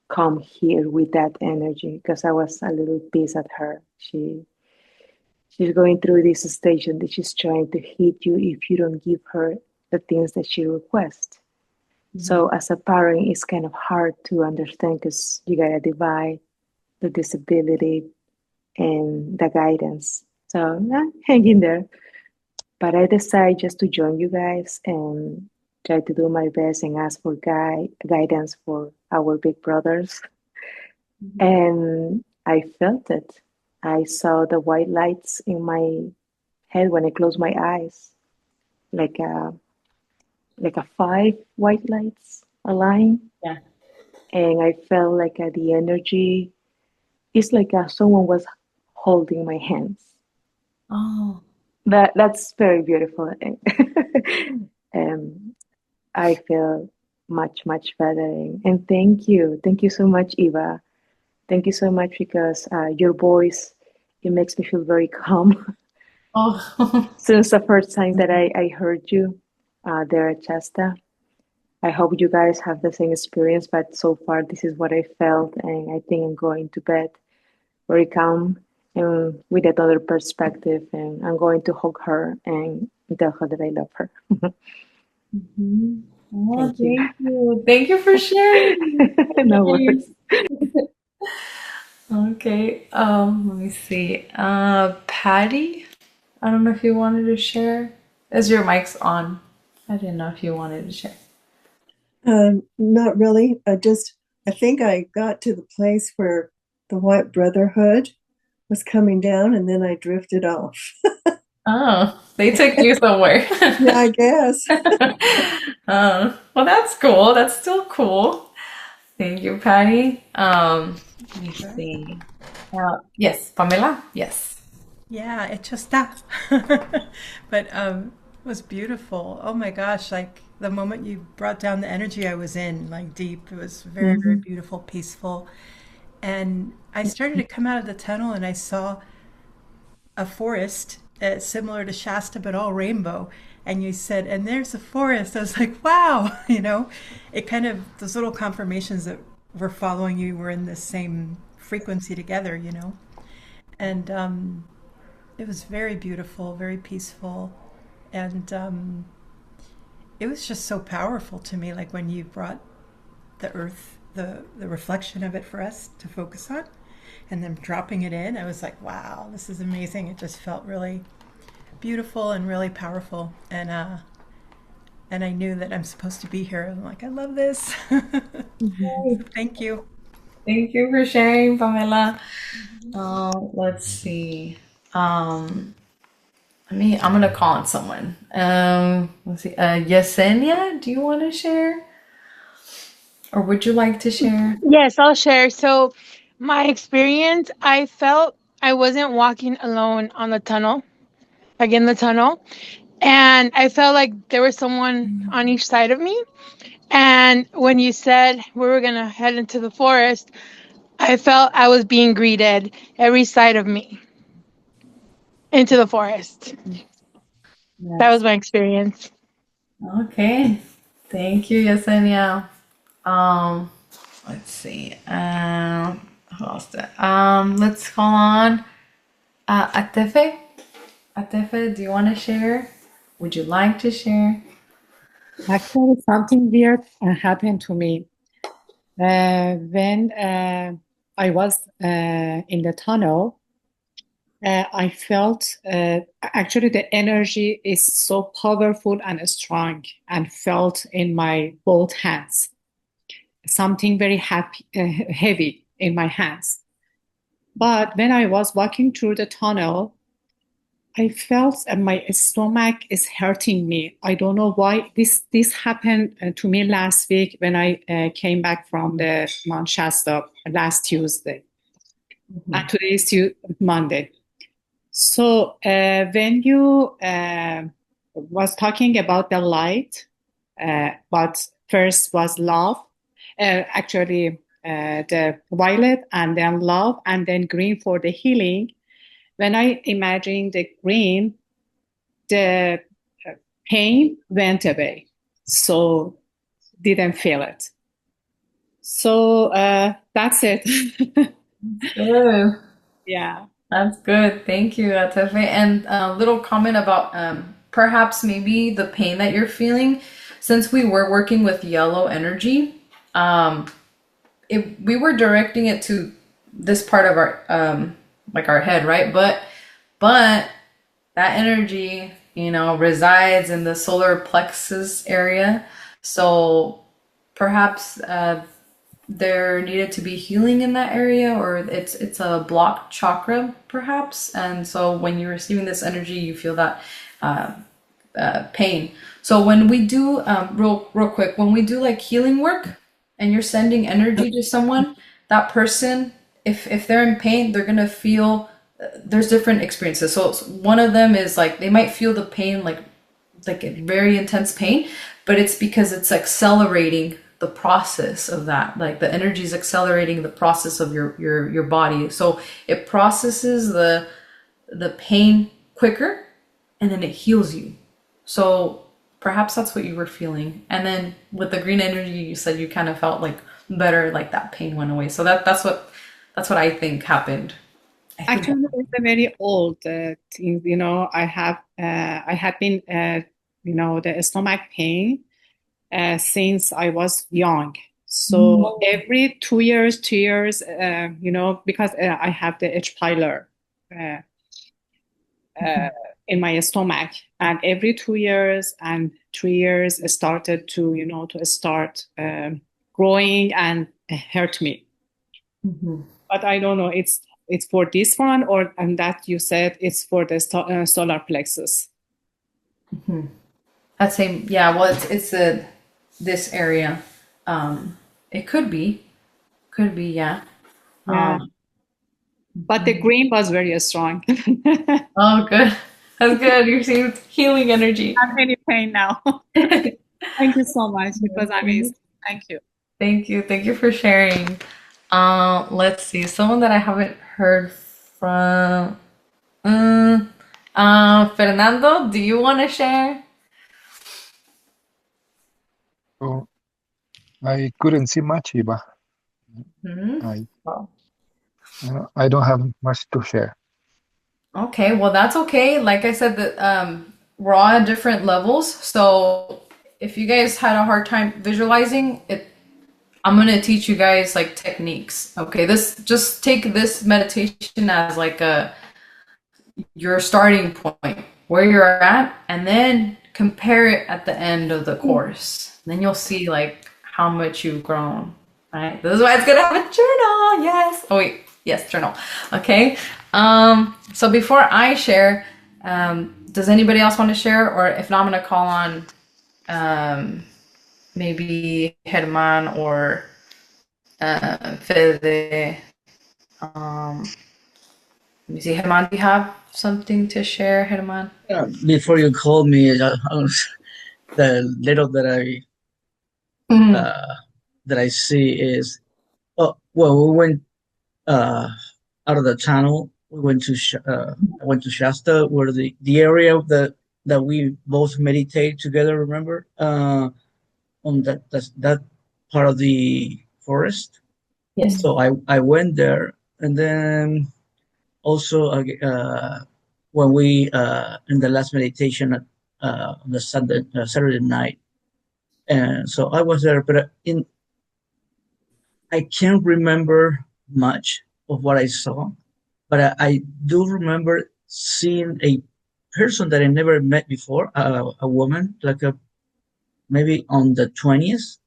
O: come here with that energy because I was a little pissed at her. She's going through this station that she's trying to hit you if you don't give her the things that she requests. So as a parent, it's kind of hard to understand because you gotta divide the disability and the guidance. So hang in there. But I decided just to join you guys and try to do my best and ask for guidance for our big brothers. And I felt it. I saw the white lights in my head when I closed my eyes, like a 5 white lights aligned.
A: Yeah.
O: And I felt like the energy. It's like someone was holding my hands.
A: Oh.
O: That's very beautiful. I feel much, much better. And thank you. Thank you so much, Eva. Thank you so much because your voice, it makes me feel very calm.
A: Oh.
O: Since the first time that I heard you there at Shasta. I hope you guys have the same experience, but so far this is what I felt. And I think I'm going to bed very calm and with another perspective. And I'm going to hug her and tell her that I love her.
A: Oh, thank you. Thank you for sharing.
O: No worries.
A: Okay. Let me see. Patty, I don't know if you wanted to share. As your mic's on, I didn't know if you wanted to share.
E: Not really. I think I got to the place where the White Brotherhood was coming down, and then I drifted off.
A: Oh, they took you somewhere.
E: Yeah, I guess.
A: Well, that's cool. That's still cool. Thank you, Patty. Let me see. Yes, Pamela. Yes.
N: Yeah, it just that. But it was beautiful. Oh my gosh, like the moment you brought down the energy I was in, like deep, it was very, very beautiful, peaceful. And I started to come out of the tunnel and I saw a forest similar to Shasta, but all rainbow. And you said, and there's a forest. I was like, wow, it kind of, those little confirmations that were following you were in the same frequency together, And it was very beautiful, very peaceful. And it was just so powerful to me, like when you brought the earth, the reflection of it for us to focus on. and then dropping it in, I was like, wow, this is amazing. It just felt really beautiful and really powerful. And I knew that I'm supposed to be here. I'm like, I love this. So thank you.
A: Thank you for sharing, Pamela. Let's see. I'm gonna call on someone. Let's see. Yesenia, do you want to share, or would you like to share?
L: Yes, I'll share. So, my experience, I felt I wasn't walking alone on the tunnel, like in the tunnel. And I felt like there was someone on each side of me. And when you said we were going to head into the forest, I felt I was being greeted every side of me into the forest. That was my experience.
A: Okay. Thank you, Yesenia. Um, let's see. Who else let's call on Atefe. Atefe, do you want to share? Would you like to share?
J: Actually, something weird happened to me. When I was in the tunnel, I felt actually the energy is so powerful and strong and felt in my both hands. Something very heavy in my hands. But when I was walking through the tunnel, I felt my stomach is hurting me. I don't know why. This happened to me last week when I came back from the Mount Shasta last Tuesday. And today is Monday. So when you was talking about the light, but first was love, actually the violet and then love and then green for the healing. When I imagine the green, the pain went away. So didn't feel it. So that's it.
A: Good.
J: Yeah.
A: That's good. Thank you, Atefe. And a little comment about perhaps maybe the pain that you're feeling. Since we were working with yellow energy, we were directing it to this part of our like our head, right? But that energy, resides in the solar plexus area. So perhaps there needed to be healing in that area, or it's a blocked chakra perhaps, and so when you're receiving this energy you feel that pain. So when we do real quick, when we do like healing work and you're sending energy to someone, that person, if they're in pain, they're gonna feel there's different experiences. So one of them is like they might feel the pain like a very intense pain, but it's because it's accelerating the process of that. Like the energy is accelerating the process of your body, so it processes the pain quicker, and then it heals you. So perhaps that's what you were feeling, and then with the green energy, you said you kind of felt like better, like that pain went away. So that's what I think happened.
J: Actually, it's a very old thing. I had been, the stomach pain since I was young. So every 2 years, because I have the H. pylori in my stomach, and every 2 years and 3 years it started to, to start growing and hurt me. But I don't know, it's for this one, and that you said it's for the solar plexus.
A: I'd say, yeah, well, it's this area. It could be, yeah.
J: Yeah. But the green was very strong.
A: Oh, good. That's good. You received healing energy.
J: I'm in pain now. Thank you so much. It was amazing. Thank you.
A: Thank you. Thank you for sharing. Let's see. Someone that I haven't heard from. Fernando, do you want to share?
I: Oh, I couldn't see much, Eva. I don't have much to share.
A: Okay, well that's okay. Like I said, that we're all at different levels. So if you guys had a hard time visualizing it, I'm gonna teach you guys like techniques. Okay, just take this meditation as like your starting point, where you're at, and then compare it at the end of the course. Then you'll see like how much you've grown. Right? This is why it's good to have a journal. Yes. Oh wait, yes, journal. Okay. So before I share, does anybody else want to share? Or if not, I'm gonna call on maybe Herman or Fede. Let me see, Herman, do you have something to share, Herman?
C: Before you called me, the little that I see is, oh, well, we went out of the tunnel. We went to I went to Shasta, where the area of that we both meditate together. Remember, on that part of the forest.
A: Yes.
C: So I went there, and then also when we in the last meditation on the Saturday night, and so I was there, but I can't remember much of what I saw, but I do remember seeing a person that I never met before, a woman, like maybe on the 20s,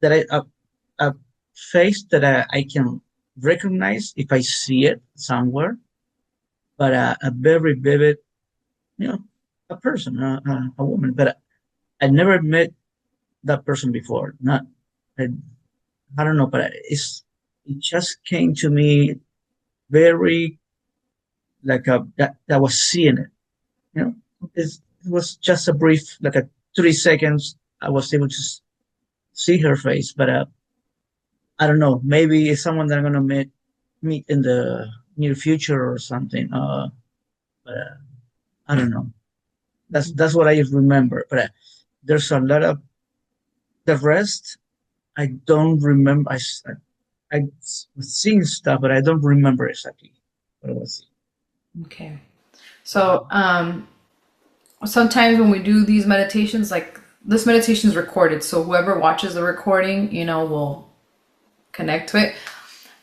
C: that a face that I can recognize if I see it somewhere, but a very vivid, you know, a person, a woman, but I never met that person before. Not, I, I don't know, but it just came to me very like that I was seeing it. You know, it was just a brief, like a 3 seconds. I was able to see her face, but I don't know. Maybe it's someone that I'm gonna meet in the near future or something. But I don't know. That's what I remember. But there's a lot of the rest. I don't remember. I was seeing stuff, but I don't remember exactly what it was.
A: Okay. So sometimes when we do these meditations, like this meditation is recorded, so whoever watches the recording, will connect to it.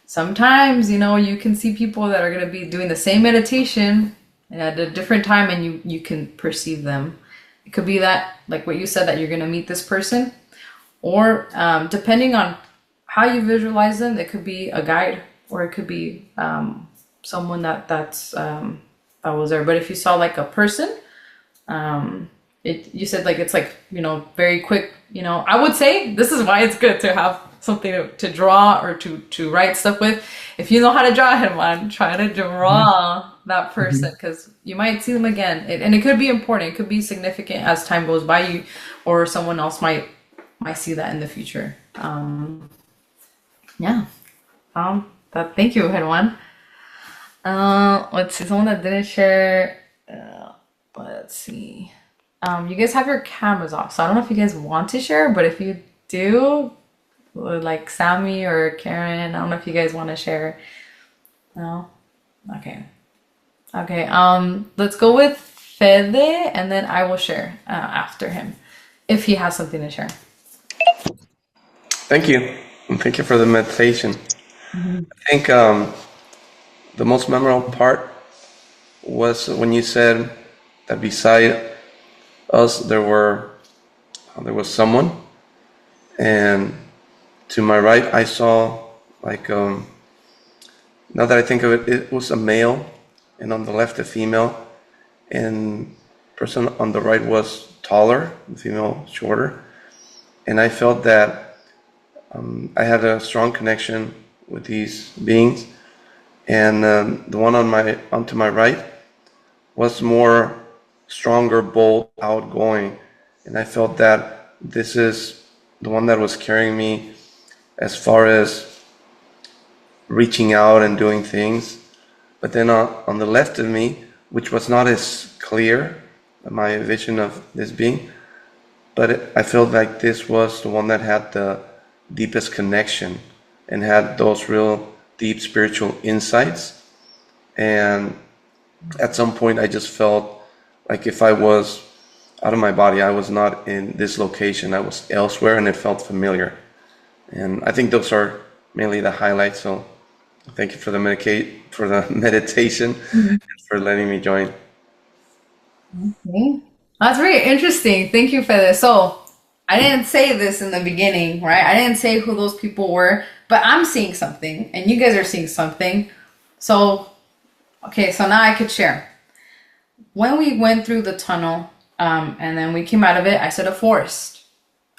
A: Sometimes, you can see people that are going to be doing the same meditation at a different time, and you can perceive them. It could be that, like what you said, that you're going to meet this person, or depending on how you visualize them, it could be a guide, or it could be someone that was there. But if you saw like a person, you said like it's like very quick. I would say this is why it's good to have something to draw or to write stuff with. If you know how to draw him, try to draw that person, because you might see them again, and it could be important. It could be significant as time goes by. You or someone else might see that in the future. Yeah. Thank you, Herman. Let's see, someone that didn't share. Let's see. You guys have your cameras off, so I don't know if you guys want to share, but if you do, like Sammy or Karen, I don't know if you guys want to share. No? Okay. Okay. Let's go with Fede, and then I will share after him if he has something to share.
M: Thank you. And thank you for the meditation. I think the most memorable part was when you said that beside us there was someone, and to my right I saw like now that I think of it, it was a male, and on the left a female, and the person on the right was taller, the female shorter, and I felt that I had a strong connection with these beings, and the one onto my right was more stronger, bold, outgoing, and I felt that this is the one that was carrying me as far as reaching out and doing things. But then on the left of me, which was not as clear, my vision of this being, but I felt like this was the one that had the deepest connection and had those real deep spiritual insights. And at some point I just felt like if I was out of my body, I was not in this location, I was elsewhere, and it felt familiar. And I think those are mainly the highlights. So thank you for the meditation and for letting me join.
A: Okay. That's very interesting. Thank you for this. So I didn't say this in the beginning, right? I didn't say who those people were, but I'm seeing something and you guys are seeing something. So, okay, so now I could share. When we went through the tunnel, and then we came out of it, I said a forest.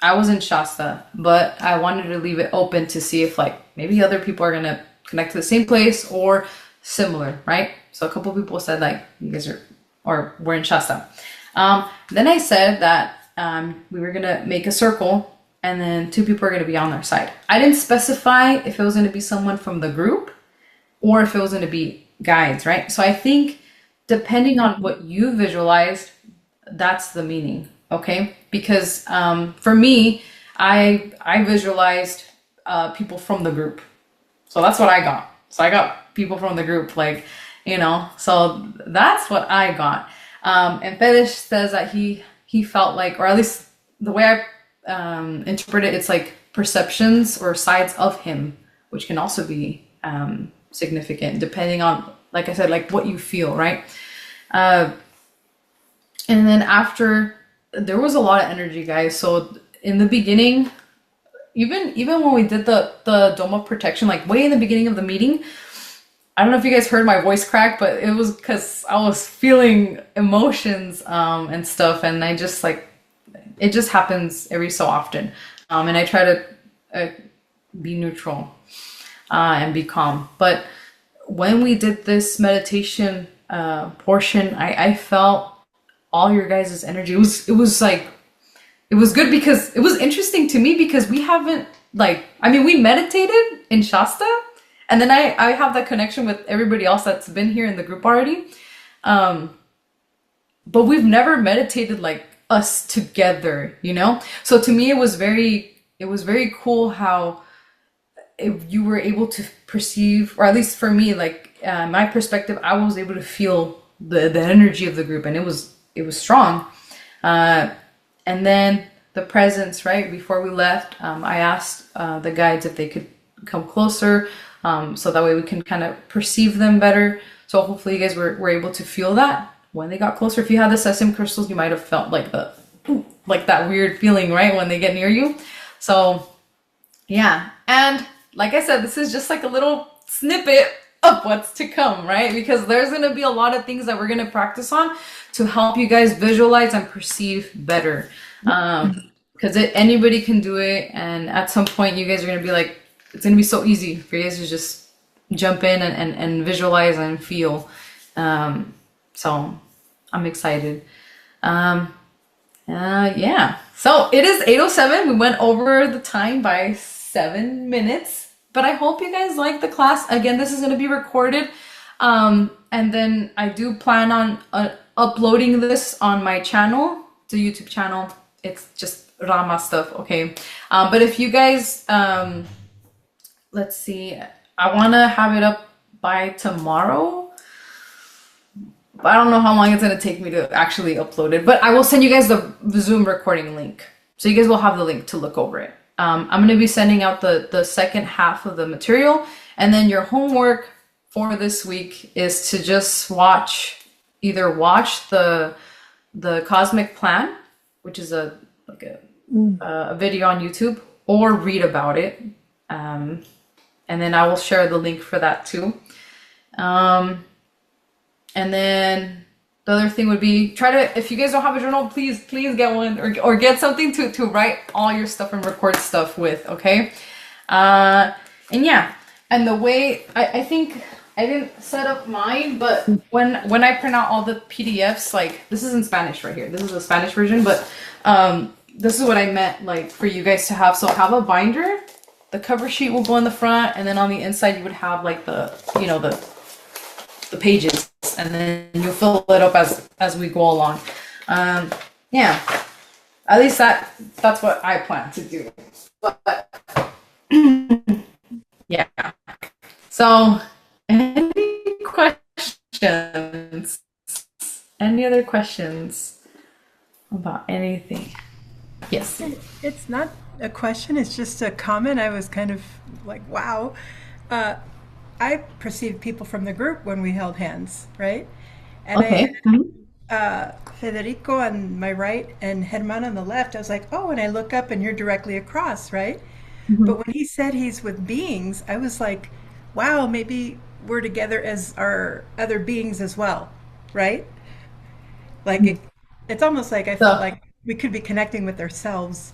A: I was in Shasta, but I wanted to leave it open to see if like maybe other people are gonna connect to the same place or similar, right? So a couple people said like you guys are, or we're in Shasta. Then I said that we were gonna make a circle and then 2 people are gonna be on their side. I didn't specify if it was gonna be someone from the group or if it was gonna be guides, right? So I think depending on what you visualized, that's the meaning, okay? Because for me, I visualized people from the group. So that's what I got. So I got people from the group, like, you know, so that's what I got. And Fetish says that he felt like, or at least the way I interpret it, it's like perceptions or sides of him, which can also be significant depending on, like I said, like what you feel, right? And then after, there was a lot of energy, guys. So in the beginning, even when we did the dome of protection, like way in the beginning of the meeting, I don't know if you guys heard my voice crack, but it was because I was feeling emotions and stuff, and I just like, it just happens every so often. And I try to be neutral and be calm. But when we did this meditation portion, I felt all your guys' energy. It was like, it was good because it was interesting to me because we haven't like, I mean, we meditated in Shasta and then I have that connection with everybody else that's been here in the group already. But we've never meditated like us together, you know? So to me, it was very cool how if you were able to perceive, or at least for me, like my perspective, I was able to feel the energy of the group and it was strong. And then the presence, right? Before we left, I asked the guides if they could come closer so that way we can kind of perceive them better. So hopefully you guys were able to feel that when they got closer. If you had the sesame crystals, you might have felt like that weird feeling, right? When they get near you. So yeah. And like I said, this is just like a little snippet of what's to come, right? Because there's going to be a lot of things that we're going to practice on to help you guys visualize and perceive better. Because anybody can do it. And at some point you guys are going to be like, it's going to be so easy for you guys to just jump in and visualize and feel. So I'm excited. Yeah. So it is 8:07. We went over the time by 7 minutes. But I hope you guys like the class. Again, this is going to be recorded. And then I do plan on uploading this on my channel, the YouTube channel. It's just Rahma stuff, okay? But if you guys, let's see, I want to have it up by tomorrow. But I don't know how long it's going to take me to actually upload it. But I will send you guys the Zoom recording link. So you guys will have the link to look over it. I'm going to be sending out the second half of the material. And then your homework for this week is to just either watch the Cosmic Plan, which is a video on YouTube, or read about it. And then I will share the link for that too. And then the other thing would be if you guys don't have a journal, please get one or get something to write all your stuff and record stuff with, okay? And yeah, and the way, I think I didn't set up mine, but when I print out all the PDFs, like this is in Spanish right here. This is the Spanish version, but this is what I meant like for you guys to have. So have a binder, the cover sheet will go in the front, and then on the inside you would have like the pages, and then you fill it up as we go along. Yeah, at least that's what I plan to do. But yeah. So any questions? Any other questions about anything? Yes.
N: It's not a question. It's just a comment. I was kind of like, wow. I perceived people from the group when we held hands, right? And
A: Okay.
N: Federico on my right and Herman on the left, I was like, oh, and I look up and you're directly across, right? But when he said he's with beings, I was like, wow, maybe we're together as our other beings as well, right? Like it's almost like I felt like we could be connecting with ourselves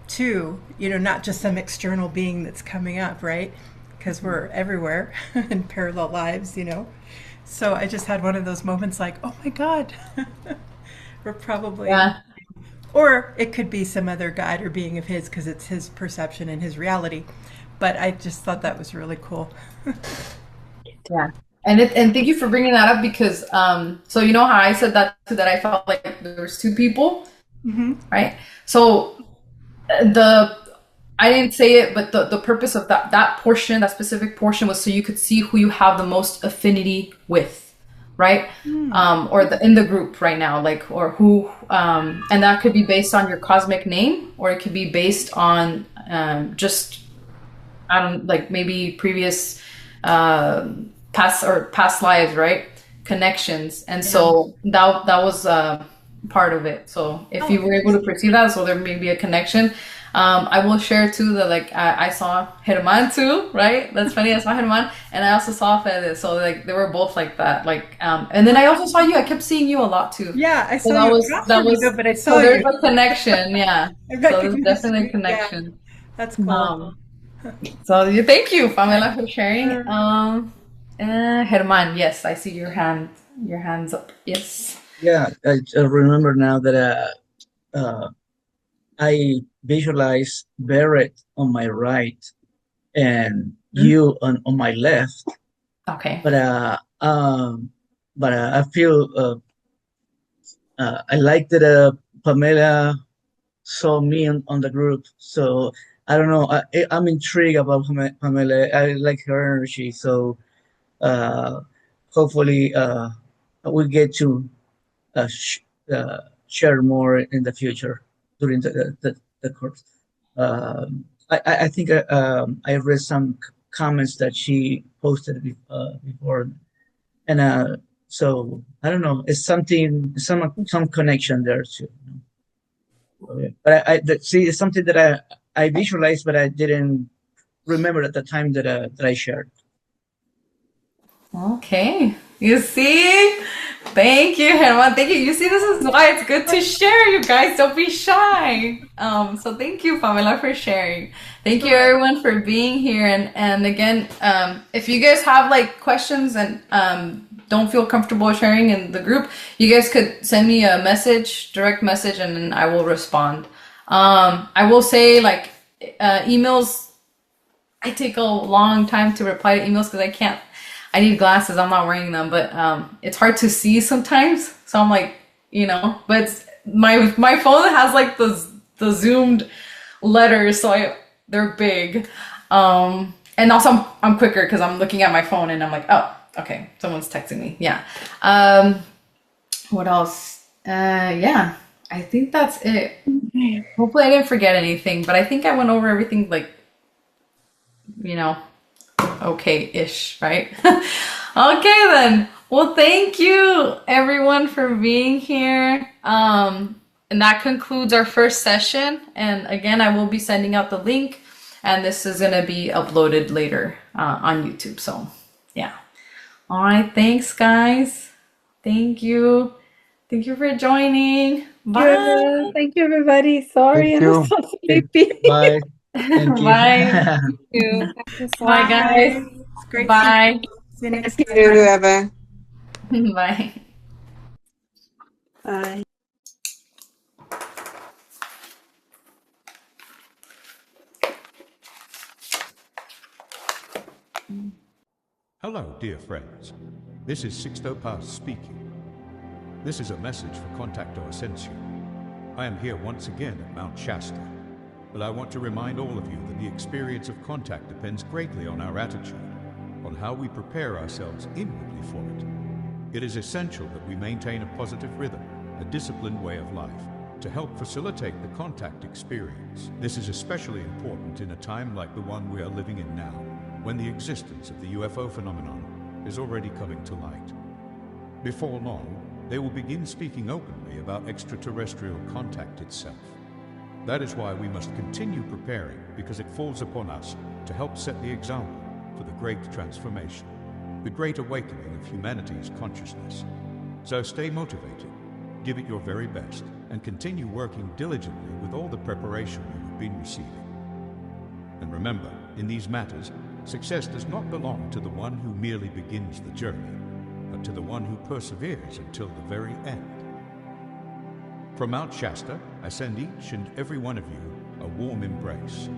N: too, not just some external being that's coming up, right? Because we're everywhere in parallel lives. So I just had one of those moments like, oh my God, we're probably, or it could be some other guide or being of his because it's his perception and his reality. But I just thought that was really cool.
A: Yeah. And thank you for bringing that up because so you know how I said that too, that I felt like there was two people, right? So I didn't say it, but the purpose of that portion, that specific portion, was so you could see who you have the most affinity with, right? Or in the group right now, like, or who, and that could be based on your cosmic name, or it could be based on just, I don't, like maybe previous past lives, right? Connections. And so that was part of it. So if you were able to perceive that, so there may be a connection. I will share too that like I saw Herman too, right? That's funny. I saw Herman and I also saw Fede. So like they were both like that. Like and then I also saw you. I kept seeing you a lot too.
N: Yeah, I saw
A: so
N: you that was, but I saw
A: so there's
N: you.
A: a connection, yeah. So there's definitely a connection.
N: Yeah, that's cool.
A: So thank you, Pamela, for sharing. Herman, yes, I see your hands up. Yes.
C: Yeah, I remember now that I visualize Barrett on my right and you on my left.
A: Okay.
C: But I feel I like that Pamela saw me on the group. So I don't know. I'm intrigued about Pamela. I like her energy. So hopefully we get to share more in the future during the course. I think I read some comments that she posted before, and so I don't know. It's something, some connection there too. But see, it's something that I visualized, but I didn't remember at the time that I shared.
A: Okay. You see? Thank you, Herman. Thank you. You see, this is why it's good to share, you guys. Don't be shy. So thank you, Pamela, for sharing. Thank you, everyone, for being here. And again, if you guys have like questions and don't feel comfortable sharing in the group, you guys could send me a message, direct message, and then I will respond. I will say like emails, I take a long time to reply to emails because I need glasses. I'm not wearing them, but it's hard to see sometimes. So I'm like, but my phone has like the zoomed letters, so they're big. And also I'm quicker because I'm looking at my phone and I'm like, oh, okay, someone's texting me. Yeah. What else? Yeah, I think that's it. Hopefully I didn't forget anything, but I think I went over everything like, okay-ish, right? Okay then. Well, thank you everyone for being here. And that concludes our first session. And again, I will be sending out the link and this is going to be uploaded later on YouTube. So yeah. All right. Thanks guys. Thank you. Thank you for joining. Bye.
F: Thank you, everybody. Sorry, I'm so sleepy.
C: Bye. Thank you.
A: Bye.
F: Thank you.
A: Bye, guys.
N: It's great.
A: Bye.
N: See you next
H: Thank you, whoever.
A: Bye.
K: Bye.
P: Hello, dear friends. This is Sixto Paz speaking. This is a message for Contacto Ascension. I am here once again at Mount Shasta, but I want to remind all of you that the experience of contact depends greatly on our attitude, on how we prepare ourselves inwardly for it. It is essential that we maintain a positive rhythm, a disciplined way of life. to help facilitate the contact experience. This is especially important in a time like the one we are living in now, when the existence of the UFO phenomenon is already coming to light. Before long, they will begin speaking openly about extraterrestrial contact itself. That is why we must continue preparing, because it falls upon us to help set the example for the great transformation, the great awakening of humanity's consciousness. So stay motivated, give it your very best, and continue working diligently with all the preparation you have been receiving. And remember, in these matters, success does not belong to the one who merely begins the journey, but to the one who perseveres until the very end. From Mount Shasta, I send each and every one of you a warm embrace.